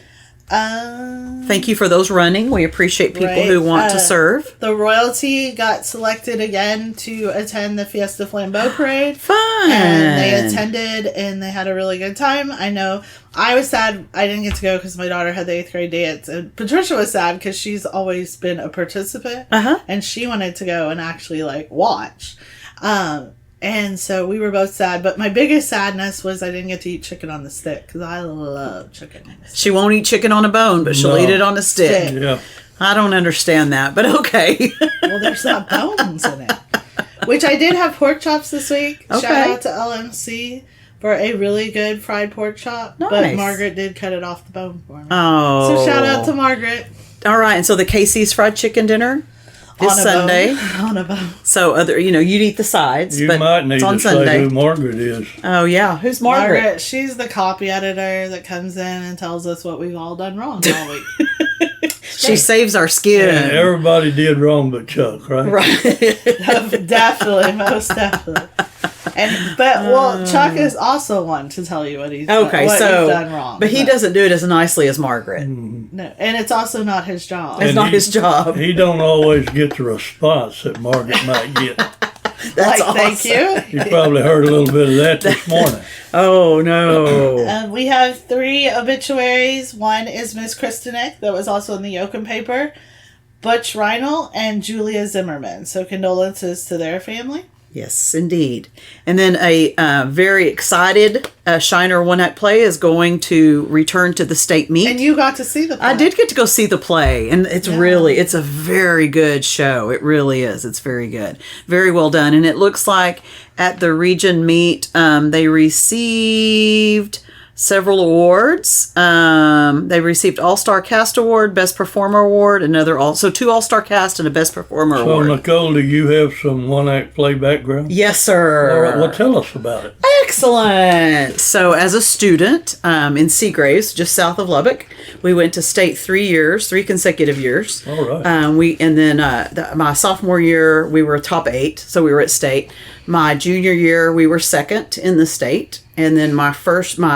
Thank you for those running. We appreciate people Right. who want to serve. The royalty got selected again to attend the Fiesta Flambeau Parade. Fun. And they attended and they had a really good time. I know I was sad I didn't get to go because my daughter had the 8th grade dance. And Patricia was sad because she's always been a participant. Uh-huh. And she wanted to go and actually watch. And so we were both sad. But my biggest sadness was I didn't get to eat chicken on the stick because I love chicken on the stick. She won't eat chicken on a bone, but she'll No. eat it on a stick. Stick. yeah. I don't understand that, but okay. Well, there's not bones in it. Which I did have pork chops this week. Okay. Shout out to LMC for a really good fried pork chop. Nice. But Margaret did cut it off the bone for me. Oh. So shout out to Margaret. All right, and so the Casey's fried chicken dinner is On a Sunday. bone. On a bone. So you'd eat the sides, You but might need it's on to say Sunday. who Margaret is. Oh yeah, who's Margaret? Margaret, she's the copy editor that comes in and tells us what we've all done wrong all week. She saves our skin. And everybody did wrong but Chuck, right? Right. Definitely, most definitely. But Chuck is also one to tell you what he's Okay, what so he's done wrong. but he doesn't do it as nicely as Margaret. No, and it's also not his job. It's And not he- his job. He don't always get the response that Margaret might get. That's like, thank you. You probably heard a little bit of that this morning. Oh, no. We have 3 obituaries. One is Miss Kristenek, that was also in the Yoakum paper, Butch Reinl, and Julia Zimmerman. So condolences to their family. Yes, indeed. And then a very excited Shiner one-act play is going to return to the state meet. And you got to see the play. I did get to go see the play, and it's it's a very good show. It really is. It's very good. Very well done. And it looks like at the region meet, they received several awards. They received All-Star Cast Award, Best Performer Award, so 2 All-Star Cast and a Best Performer So, Award. Nicole, do you have some one-act play background? Yes, sir. All right, well, tell us about it. Excellent. So, as a student in Seagraves, just south of Lubbock, we went to state 3 consecutive years. All right. My sophomore year, we were top 8, so we were at state. My junior year, we were second in the state, and then my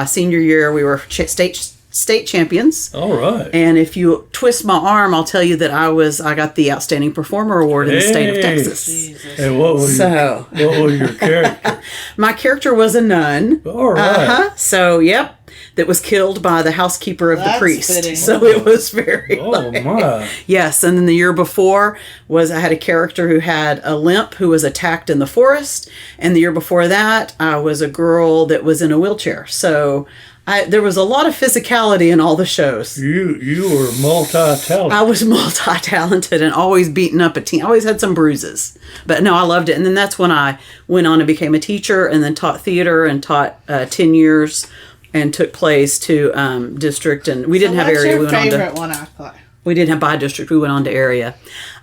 senior year, we were state champions. All right. And if you twist my arm, I'll tell you that I got the Outstanding Performer Award in the state of Texas. Jesus. And what was your character? My character was a nun. All right. So, yep. That was killed by the housekeeper of the That's priest. fitting. So it was very My. Yes, and then the year before I had a character who had a limp who was attacked in the forest, and the year before that I was a girl that was in a wheelchair. So there was a lot of physicality in all the shows. You were multi-talented. I was multi-talented and always beating up a team. I always had some bruises. But no, I loved it. And then that's when I went on and became a teacher and then taught theater and taught 10 years and took plays to district. And we didn't have area. What's your favorite one-act play? We didn't have by district. We went on to area.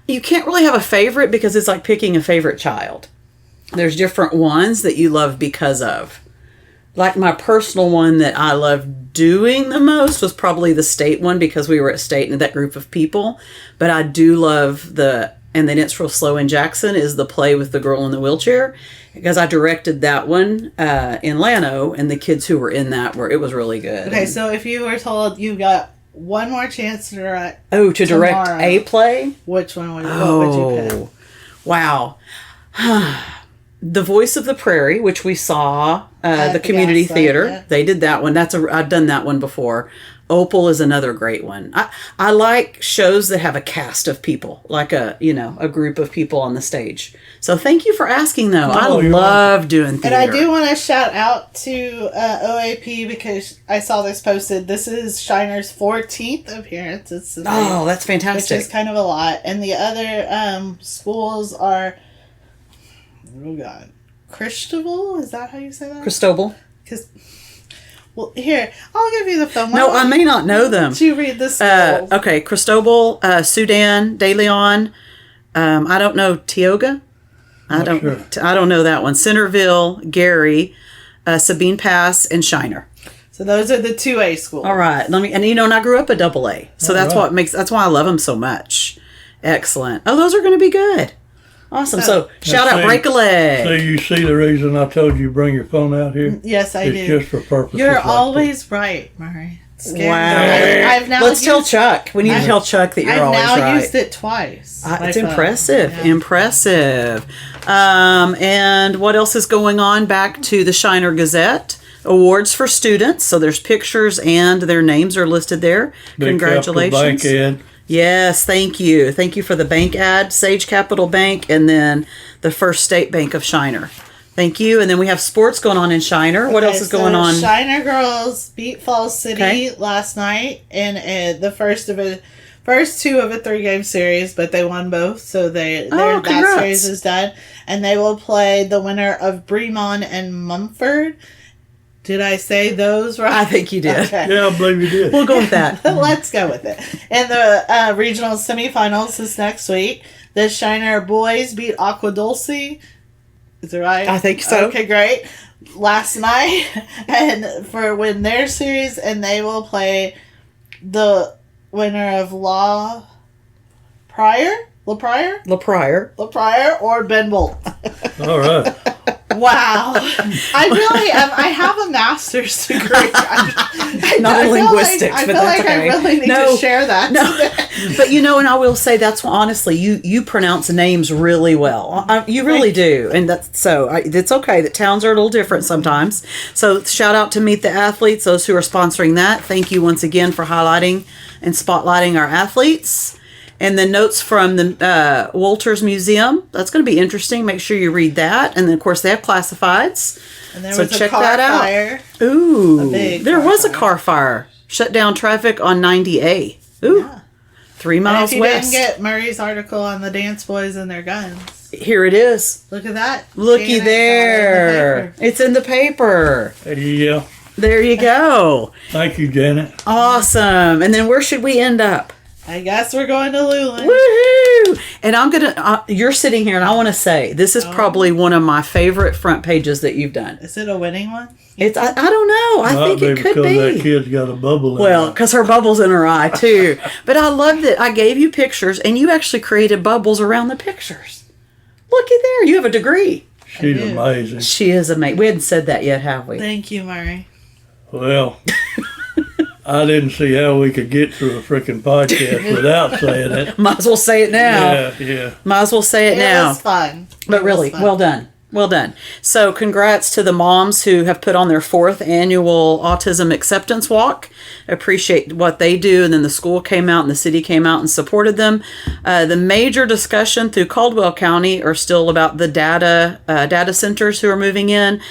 You can't really have a favorite because it's like picking a favorite child. There's different ones that you love because of. Like my personal one that I loved doing the most was probably the state one because we were at state and that group of people. But I do love and then it's real slow in Jackson is the play with the girl in the wheelchair because I directed that one in Llano and the kids who were in that it was really good. Okay, so if you were told you got one more chance to direct direct tomorrow, a play? Which one would you pick? Wow. The Voice of the Prairie, which we saw the community theater. Yeah. They did that one. I've done that one before. Opal is another great one. I like shows that have a cast of people, like a group of people on the stage. So thank you for asking, though. I love doing theater. And I do want to shout out to OAP because I saw this posted. This is Shiner's 14th appearance. That's fantastic. Which is kind of a lot. And the other schools are, oh God, Cristobal? Is that how you say that? Cristobal. Well, here, I'll give you the phone. No, I may not know them. You read the schools. Okay, Cristobal, Sudan, De Leon. I don't know Tioga. I don't know that one. Centerville, Gary, Sabine Pass, and Shiner. So those are the 2A schools. All right. And I grew up a AA. So that's why I love them so much. Excellent. Oh, those are going to be good. Awesome. So shout out, break a leg. So you see the reason I told you bring your phone out here? Yes, I do. It's just for purposes You're like always right, Murray. Wow. Let's tell Chuck. We need to tell Chuck that you're always right. I've now used it twice. It's impressive. Yeah. Impressive. And what else is going on? Back to the Shiner Gazette. Awards for students. So there's pictures and their names are listed there. Big Congratulations. Bank ad. Yes, thank you. Thank you for the bank ad, Sage Capital Bank, and then the First State Bank of Shiner. Thank you. And then we have sports going on in Shiner. What else is going on? Shiner girls beat Falls City last night in the first 2 of a 3-game series, but they won both, so that series is done. And they will play the winner of Bremont and Mumford. Did I say those right? I think you did. Okay. Yeah, I believe you did. We'll go with that. Let's go with it. And the regional semifinals is next week. The Shiner boys beat Aqua Dulce. Is it right? I think so. Okay, great. Last night, and for win their series, and they will play the winner of La Pryor or Ben Bolt. All right. Wow. I really am. I have a master's degree. Not in linguistics, I but feel that's like okay. I really need to share that. No, but and I will say that's honestly, you pronounce names really well. You really do, and it's okay that towns are a little different sometimes. So shout out to Meet the Athletes, those who are sponsoring that. Thank you once again for highlighting and spotlighting our athletes. And then notes from the Walters Museum. That's going to be interesting. Make sure you read that. And then, of course, they have classifieds. And there so was check a car that out. fire. Ooh, there car was a fire. car fire. Shut down traffic on 90A. Ooh, Yeah. 3 And miles if you west. didn't get Murray's article on the dance boys and their guns, Here it is. look at that. Looky Janet, there. It's in the paper. Yeah. There you go. Thank you, Janet. Awesome. And then where should we end up? I guess we're going to Luling. Woohoo! And I'm gonna. You're sitting here, and I want to say this is probably one of my favorite front pages that you've done. Is it a winning one? It's. I don't know. I think it could because that be. kid's got a bubble in Well, it. because her bubble's in her eye too. But I love that I gave you pictures, and you actually created bubbles around the pictures. Looky there. You have a degree. She's do. amazing. She is amazing. We hadn't said that yet, have we? Thank you, Murray. Well, I didn't see how we could get through a freaking podcast without saying it. Might as well say it now. Yeah. Might as well say it It now. was fun. But really, well done. Well done. So congrats to the moms who have put on their 4th annual Autism Acceptance Walk. Appreciate what they do. And then the school came out and the city came out and supported them. The major discussion through Caldwell County are still about the data centers who are moving in.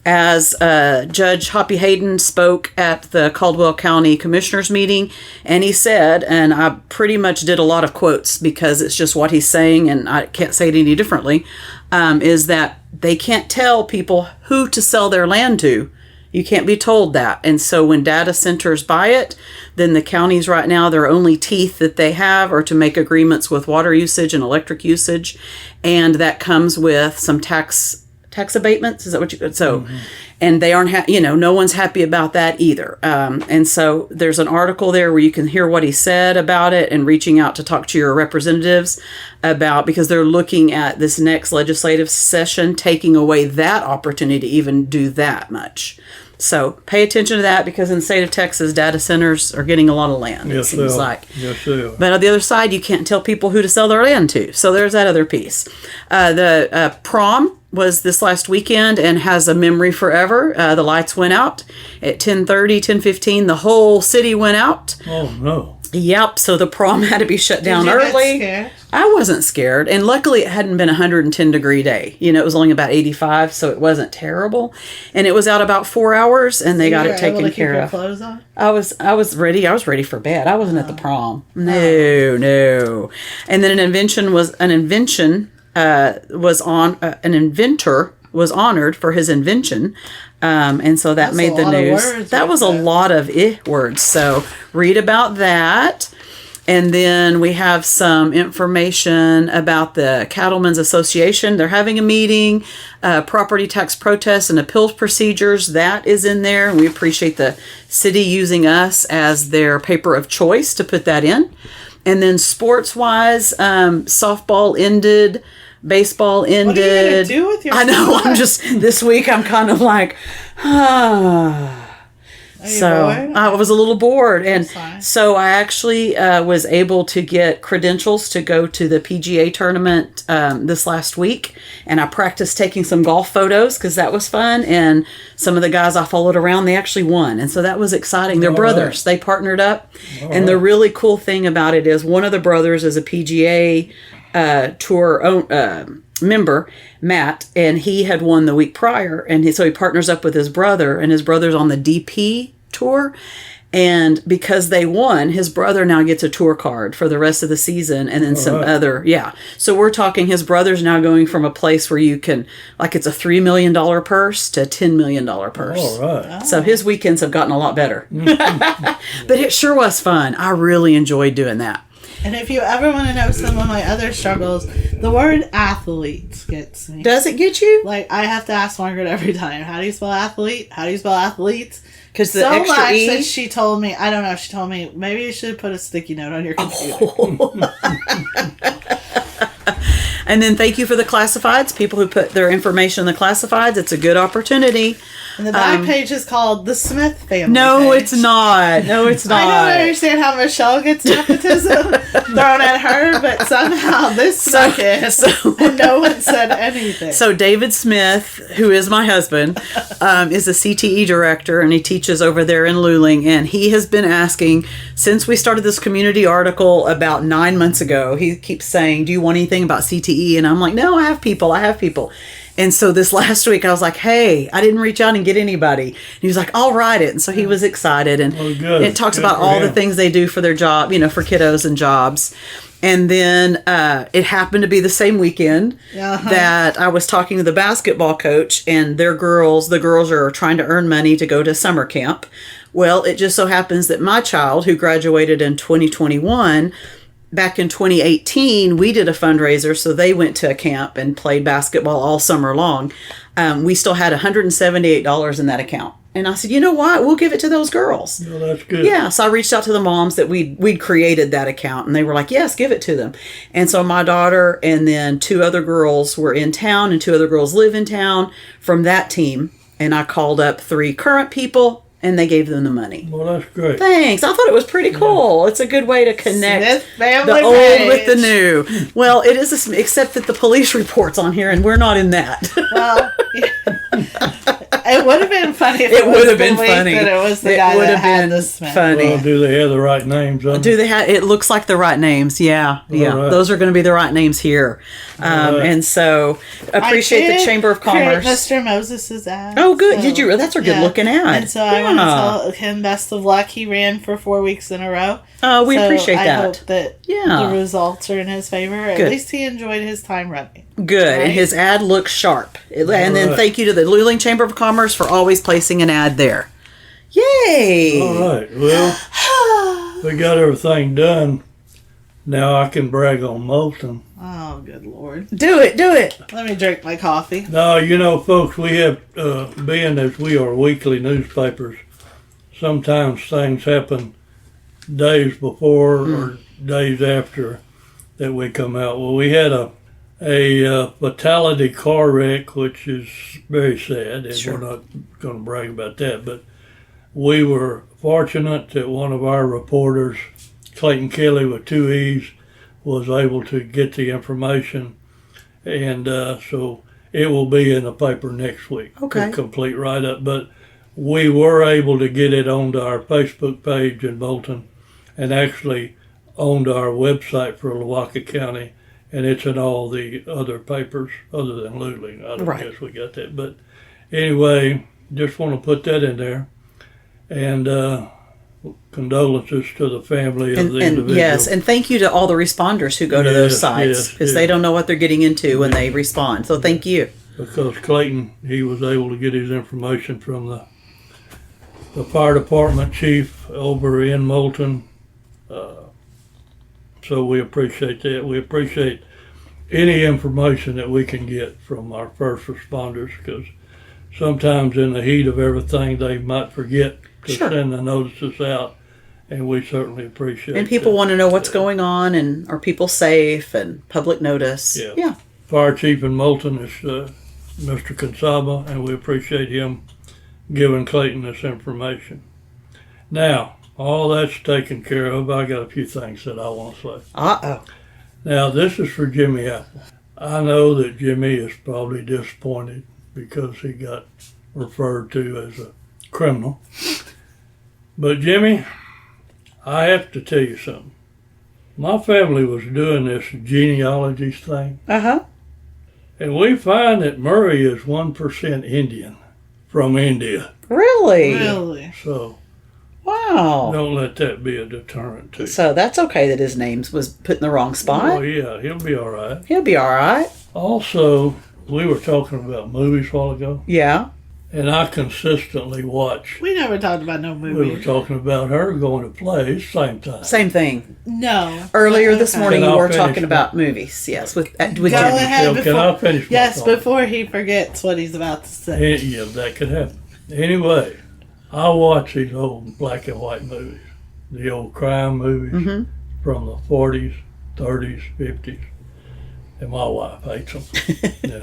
As Judge Hoppy Hayden spoke at the Caldwell County Commissioners meeting, and he said, and I pretty much did a lot of quotes because it's just what he's saying, and I can't say it any differently, is that they can't tell people who to sell their land to. You can't be told that. And so when data centers buy it, then the counties right now, their only teeth that they have are to make agreements with water usage and electric usage, and that comes with some tax abatements. Is that what you so and they aren't no one's happy about that either, and so there's an article there where you can hear what he said about it and reaching out to talk to your representatives about, because they're looking at this next legislative session taking away that opportunity to even do that much. So pay attention to that, because in the state of Texas, data centers are getting a lot of land. Yes, it seems they are. like. Yes, they are. But on the other side, you can't tell people who to sell their land to. So there's that other piece. The prom was this last weekend and has a memory forever. The lights went out at 10:30, 10:15. The whole city went out. Oh, no. Yep. So the prom had to be shut down Did you early. get scared? I wasn't scared. And luckily it hadn't been a 110-degree day. It was only about 85, so it wasn't terrible. And it was out about 4 hours, and they got You it were taken able to care keep your of. clothes on? I was ready. I was ready for bed. I wasn't at the prom. No. And then an inventor was honored for his invention. And so that That's made a the lot of news. words That right was a there. lot of words. So read about that. And then we have some information about the Cattlemen's Association. They're having a meeting, property tax protests and appeals procedures. That is in there. And we appreciate the city using us as their paper of choice to put that in. And then sports-wise, softball ended. Baseball ended. What are you going to do with your I know. sport? I'm just, this week I'm kind of like, Are you so bored? I was a little bored, and fine. so I actually was able to get credentials to go to the PGA tournament this last week, and I practiced taking some golf photos because that was fun. And some of the guys I followed around, they actually won, and so that was exciting. They're brothers; they partnered up, and the really cool thing about it is one of the brothers is a PGA tour member, Matt, and he had won the week prior, and so he partners up with his brother, and his brother's on the DP tour, and because they won, his brother now gets a tour card for the rest of the season, and then some other, so we're talking his brother's now going from a place where you can, like, it's a $3 million purse to a $10 million purse. All right. So his weekends have gotten a lot better. But it sure was fun. I really enjoyed doing that. And if you ever want to know some of my other struggles, the word athletes gets me. Does it get you? Like, I have to ask Margaret every time, how do you spell athlete? How do you spell athletes? Because the So extra much E. that she told me, I don't know, she told me, maybe you should put a sticky note on your computer. And then thank you for the classifieds, people who put their information in the classifieds. It's a good opportunity. And the back page is called the Smith family. No, page. it's not. No, it's not. I don't understand how Michelle gets nepotism thrown at her, but somehow this snuck in, and no one said anything. So David Smith, who is my husband, is a CTE director, and he teaches over there in Luling. And he has been asking, since we started this community article about 9 months ago, he keeps saying, do you want anything about CTE? And I'm like, no, I have people. And so this last week I was like, hey, I didn't reach out and get anybody. And he was like, I'll write it. And so he was excited. And it talks about all the things they do for their job, for kiddos and jobs. And then it happened to be the same weekend that I was talking to the basketball coach, and the girls are trying to earn money to go to summer camp. Well, it just so happens that my child, who graduated in 2021, back in 2018, we did a fundraiser, so they went to a camp and played basketball all summer long. We still had $178 in that account. And I said, you know what? We'll give it to those girls. Well, that's good. Yeah, so I reached out to the moms that we'd created that account, and they were like, yes, give it to them. And so my daughter and then 2 other girls were in town, and 2 other girls live in town from that team. And I called up 3 current people, and they gave them the money. Well, that's great. Thanks. I thought it was pretty cool. It's a good way to connect family the old page. with the new. Well, it is, except that the police report's on here, and we're not in that. Well, it would have been funny if it would have the been week funny. that it was the It guy would that have had been the Smith. funny. Well, do they have the right names on Do they have? It looks like the right names. Yeah, yeah. right. Those are going to be the right names here. right. And so appreciate the Chamber of Commerce. Mr. Moses' ad. Oh, good. So, Did you? That's a good looking ad. And so I want to tell him best of luck. He ran for 4 weeks in a row. Oh, we appreciate I that. hope that Yeah. the results are in his favor. At Good. least he enjoyed his time running. Good. Right? And his ad looks sharp. And then right. thank you to the Luling Chamber of Commerce for always placing an ad there. Yay! All right. Well, we got everything done. Now I can brag on Moulton. Oh, good Lord. Do it. Let me drink my coffee. No, folks, we have, being as we are weekly newspapers, sometimes things happen days before or days after that we come out. Well, we had a fatality car wreck, which is very sad, and we're not going to brag about that, but we were fortunate that one of our reporters, Clayton Kelley with 2 E's, was able to get the information, and so it will be in the paper next week. Okay. A complete write-up, but we were able to get it onto our Facebook page in Bolton and actually onto our website for Lavaca County, and it's in all the other papers other than Luling. I don't guess we got that. But anyway, just want to put that in there. And condolences to the family of the individual. Yes, and thank you to all the responders who go to those sites, because they don't know what they're getting into when they respond. So thank you. Because Clayton, he was able to get his information from the fire department chief over in Moulton. So we appreciate that. We appreciate any information that we can get from our first responders, because sometimes in the heat of everything they might forget to send the notices out, and we certainly appreciate it. And people want to know what's going on, and are people safe, and public notice. Yeah. Fire chief in Moulton is Mr. Consaba, and we appreciate him giving Clayton this information. Now, all that's taken care of. I got a few things that I want to say. Uh-oh. Now, this is for Jimmy Apple. I know that Jimmy is probably disappointed because he got referred to as a criminal. But Jimmy, I have to tell you something. My family was doing this genealogies thing, Uh-huh. and we find that Murray is 1% Indian from India. Really? Really? So Wow. don't let that be a deterrent to you. So that's okay that his name was put in the wrong spot. Oh, yeah, he'll be all right. He'll be all right. Also, we were talking about movies a while ago, Yeah. and I consistently watch. We never talked about no We were movie. talking about her going to plays same time. Same thing. No. Earlier this morning, Can you I were finish talking my- about movies. Yes, with Go Jimmy. ahead. Can Before, I finish my yes, thought? before he forgets what he's about to say. Yeah, that could happen. Anyway, I watch these old black and white movies, the old crime movies from the 40s, 30s, 50s. and my wife hates them. Yeah.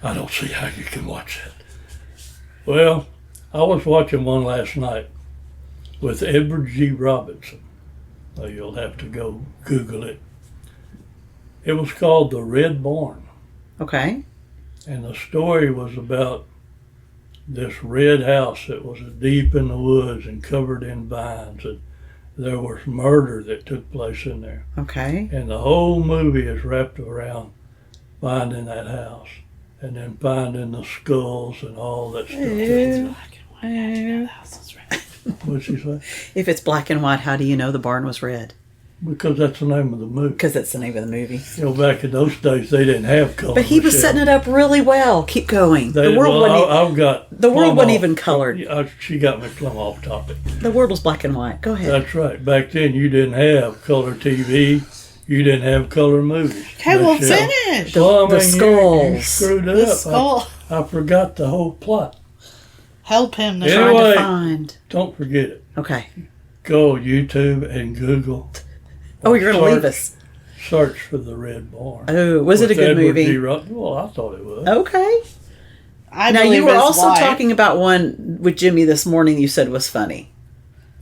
I don't see how you can watch that. Well, I was watching one last night with Edward G. Robinson. You'll have to go Google it. It was called The Red Barn. Okay. And the story was about this red house that was deep in the woods and covered in vines. And there was murder that took place in there. Okay. And the whole movie is wrapped around finding that house. And then finding the skulls and all that stuff. What'd she say? If it's black and white, how do you know the barn was red? Because that's the name of the movie. Because that's the name of the movie. You know, back in those days, they didn't have color. But he was setting it up really well. Keep going. The world wasn't even colored. She got me plumb off topic. The world was black and white. Go ahead. That's right. Back then, you didn't have color TV. You didn't have color movies. Okay, well, finish. The skulls. You screwed it The up. skull. I forgot the whole plot. Help him. To Anyway, Trying to find. Don't forget it. Okay. Go on YouTube and Google. Oh, you're going to leave us. Search for The Red Barn. Oh, was it a good Edward G. movie? Well, I thought it was. Okay. I Now, believe you were his also wife. talking about one with Jimmy this morning you said was funny.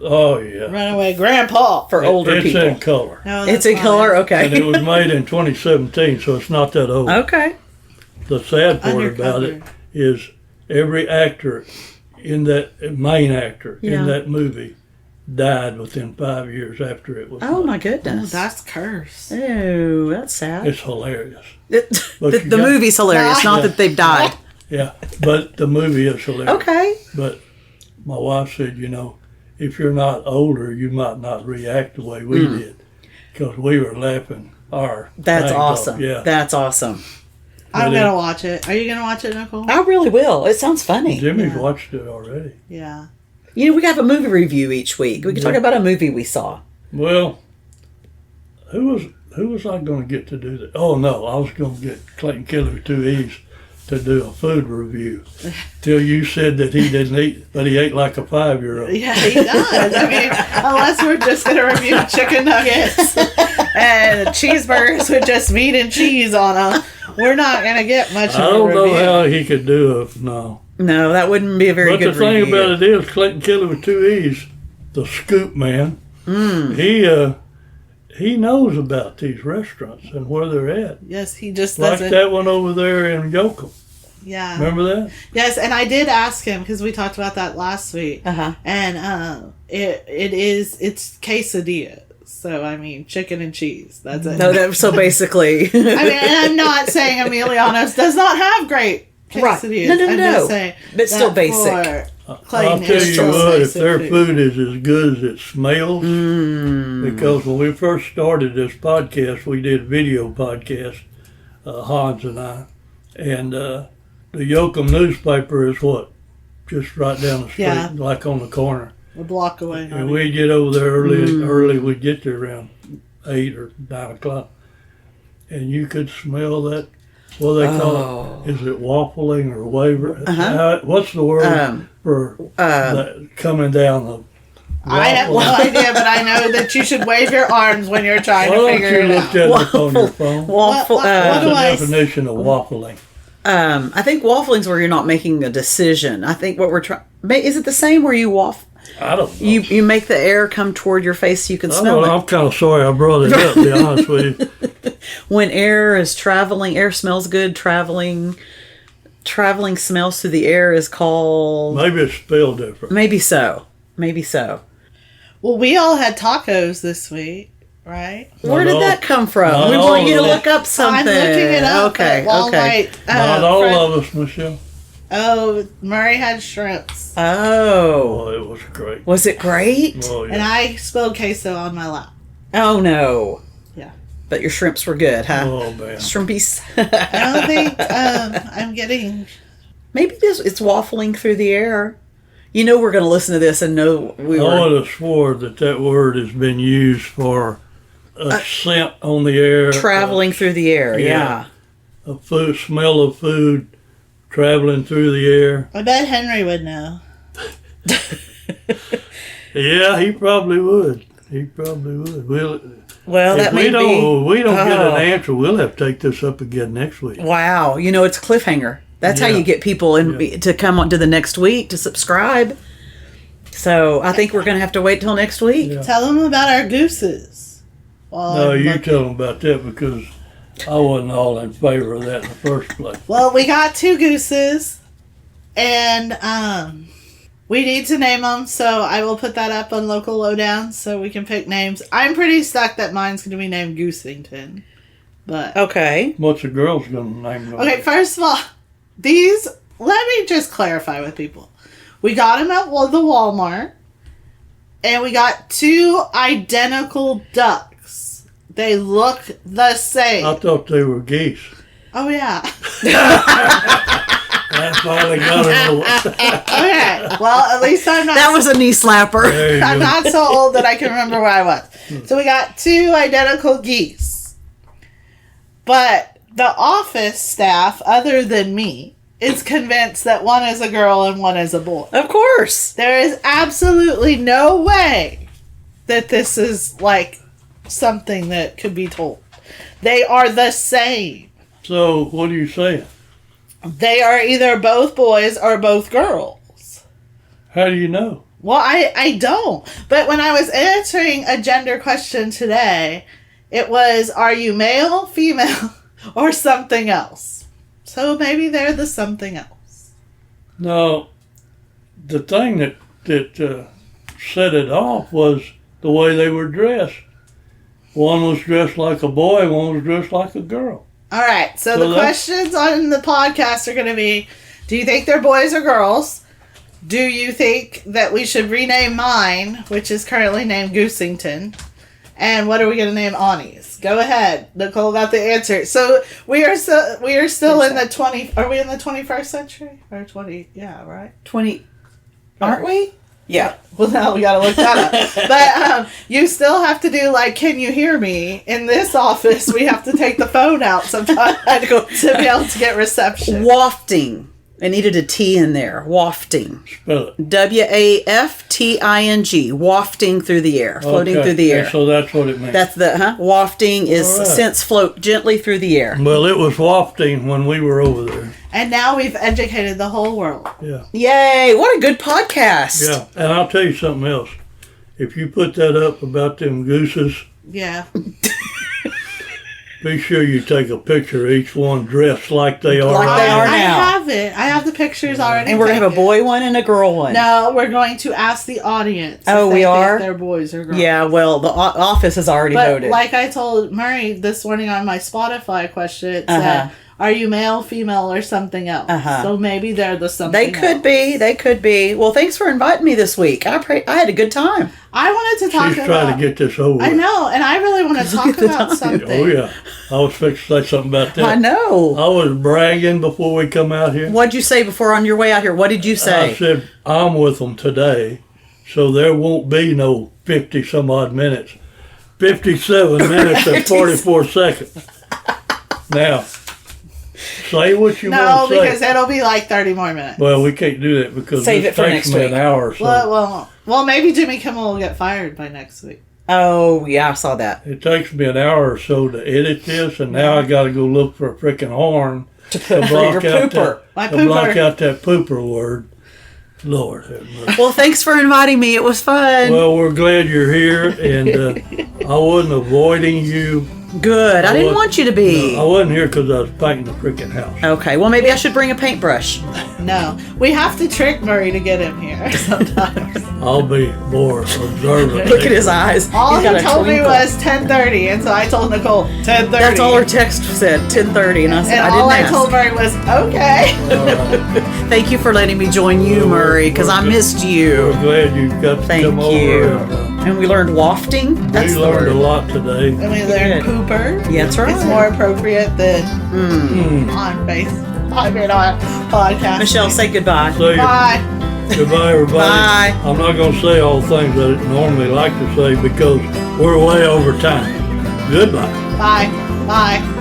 Oh, yeah. Runaway Grandpa. For older it's people. in color. No, It's that's in fine. color? And Okay. it was made in 2017, so it's not that old. Okay. The sad part about it Undercover. is every actor in that, main actor Yeah. in that movie died within 5 years after it was Oh, made. my Oh, goodness. that's cursed. Oh, that's sad. It's hilarious. The But you the got- movie's hilarious, not Yeah. that they've died. Yeah, but the movie is hilarious. Okay. But my wife said, you know, if you're not older, you might not react the way we did. Because we were laughing our That's things off. awesome. Yeah. That's awesome. I'm But going to watch it. Are you going to watch it, Nicole? I really will. It sounds funny. Jimmy's Yeah. watched it already. Yeah. You know, we have a movie review each week. We can talk about a movie we saw. Well, who was I going to get to do that? Oh, no, I was going to get Clayton Kelley with 2 E's to do a food review. Till you said that he didn't eat, but he ate like a 5-year-old. Yeah, he does. I mean, unless we're just going to review chicken nuggets and cheeseburgers with just meat and cheese on them, we're not going to get much of I a don't know review. how he could do it. No. No, that wouldn't be a very But the good thing review. about it is, Clayton Kelley with 2 E's, the scoop man, he knows about these restaurants and where they're at. Yes, he just Like doesn't. that one over there in Yoakum. Yeah. Remember that? Yes, and I did ask him because we talked about that last week. Uh-huh. And it's quesadilla. So I mean, chicken and cheese. That's it. So basically. I mean, and I'm not saying Emiliano's does not have great Right. quesadillas. No, I'm no. just saying But still that basic. for I'll Clayton tell is you still what, if basic their food. food is as good as it smells, because when we first started this podcast, we did a video podcast, Hans and I, and the Yoakum newspaper is what? Just right down the street, Yeah. like on the corner. A block away. And we'd get over there early, we'd get there around 8 or 9 o'clock, and you could smell that. What do they call it? Is it waffling or waver? What's the word for that coming down the I have no idea, but I know that you should wave your arms when you're trying Why to don't figure you it look out. that up on your phone? Waffle. What What's do the I- definition of waffling? I think waffling's where you're not making a decision. I think what we're trying. Is it the same where you waffle? I don't know. You make the air come toward your face so you can I smell don't know. it. I'm kind of sorry I brought it up, to be honest with you. When air is traveling, air smells good. Traveling smells through the air is called. Maybe it's spelled different. Maybe so. Well, we all had tacos this week, right? Where did all- that come from? not We all want you to of it. look up something. I'm looking it up. Okay. at Walmart. Not all of us, Michelle. Oh, Murray had shrimps, Oh, Oh, it was great. was it great? Oh, yeah. and I spilled queso on my lap. Oh no. Yeah. But your shrimps were good, huh? Oh, man. Shrimpies. I don't think I'm getting. Maybe it's waffling through the air. You know we're going to listen to this and know we I were would have swore that word has been used for a scent on the air. traveling through the air. yeah. Yeah. A food, smell of food traveling through the air. I bet Henry would know. Yeah, he probably would. Well, Well, If that we may don't, be. we don't get Oh. an answer, we'll have to take this up again next week. Wow. It's a cliffhanger. That's how Yeah. you get people to come on to the next week to subscribe. So I think we're going to have to wait till next week. Yeah. Tell them about our gooses. No, you tell them about that because I wasn't all in favor of that in the first place. Well, we got 2 gooses, and we need to name them, so I will put that up on Local Lowdown so we can pick names. I'm pretty stuck that mine's going to be named Goosington, but... Okay. What's the girl's going to name them? Okay, first of all, these... Let me just clarify with people. We got them at the Walmart, and we got 2 identical ducks. They look the same. I thought they were geese. Oh, yeah. I finally got it. Okay, well, at least I'm not... That was a knee slapper. There you I'm go. not so old that I can remember where I was. So we got 2 identical geese. But the office staff, other than me, is convinced that one is a girl and one is a boy. Of course. There is absolutely no way that this is like something that could be told. They are the same. So, what are you saying? They are either both boys or both girls. How do you know? Well, I don't. But when I was answering a gender question today, it was, are you male, female, or something else? So maybe they're the something else. No, the thing that set it off was the way they were dressed. One was dressed like a boy, one was dressed like a girl. All right, so So the questions on the podcast are going to be, do you think they're boys or girls? Do you think that we should rename mine, which is currently named Goosington? And what are we going to name Ani's? Go ahead. Nicole got the answer. So we are still in the 20... Are we in the 21st century? Or 20... Yeah, right? 20. Aren't we? Yeah. Well, now we got to look that up. But you still have to do, like, can you hear me? In this office, we have to take the phone out sometimes to be able to get reception. Wafting. I needed a T in there. Wafting. Spell it. Wafting. Wafting through the air. Floating Okay, through the air. So that's what it means. That's the, Wafting is All right. scents float gently through the air. Well, it was wafting when we were over there. And now we've educated the whole world. Yeah. Yay. What a good podcast. Yeah. And I'll tell you something else. If you put that up about them gooses, Yeah. be sure you take a picture of each one dressed like they are. Like they now. are I now. have it. I have the pictures already. And we're going to have a taken. boy one and a girl one. No, we're going to ask the audience. Oh, if we they are? think they're boys or girls. Yeah, well, the office has already But voted. like I told Murray this morning on my Spotify question, it said, are you male, female, or something else? So maybe they're the something They could else. be. They could be. Well, thanks for inviting me this week. I had a good time. I wanted to talk She's about... trying to get this over I with. know, and I really want to talk about something. Oh, yeah. I was fixing to say something about that. I know. I was bragging before we come out here. What'd you say before on your way out here? What did you I say? said, I'm with them today, so there won't be no 50-some-odd minutes. 57 minutes and 44 seconds. Now, say what you No, want to because say. it'll be like 30 more minutes. Well, we can't do that because Save this it for takes next me week. an hour or so. Well, maybe Jimmy Kimmel will get fired by next week. Oh, yeah, I saw that. It takes me an hour or so to edit this, and now I got to go look for a freaking horn to for your pooper. My block pooper. out that pooper word. Lord have mercy. Well, thanks for inviting me. It was fun. Well, we're glad you're here, and I wasn't avoiding you. Good. I didn't wasn't- want you to be. I wasn't here because I was painting the freaking house. Okay, well, maybe I should bring a paintbrush. No. We have to trick Murray to get him here sometimes. I'll be more observant. Look at his eyes. All He's he got a told me twinkle. was 10:30, and so I told Nicole 10:30. That's all her text said, 10:30, and I said, And I all didn't I ask. told Murray was, okay. Thank you for letting me join you, Well, Murray, because I missed We're you. glad you got to Thank come you. over. And we learned wafting. That's We the learned a word. lot today. And we learned pooper. Yeah, that's right. It's more appropriate than Mm. on podcast. Michelle, say goodbye. So Bye. goodbye, everybody. Bye. I'm not going to say all the things I normally like to say because we're way over time. Goodbye. Bye. Bye.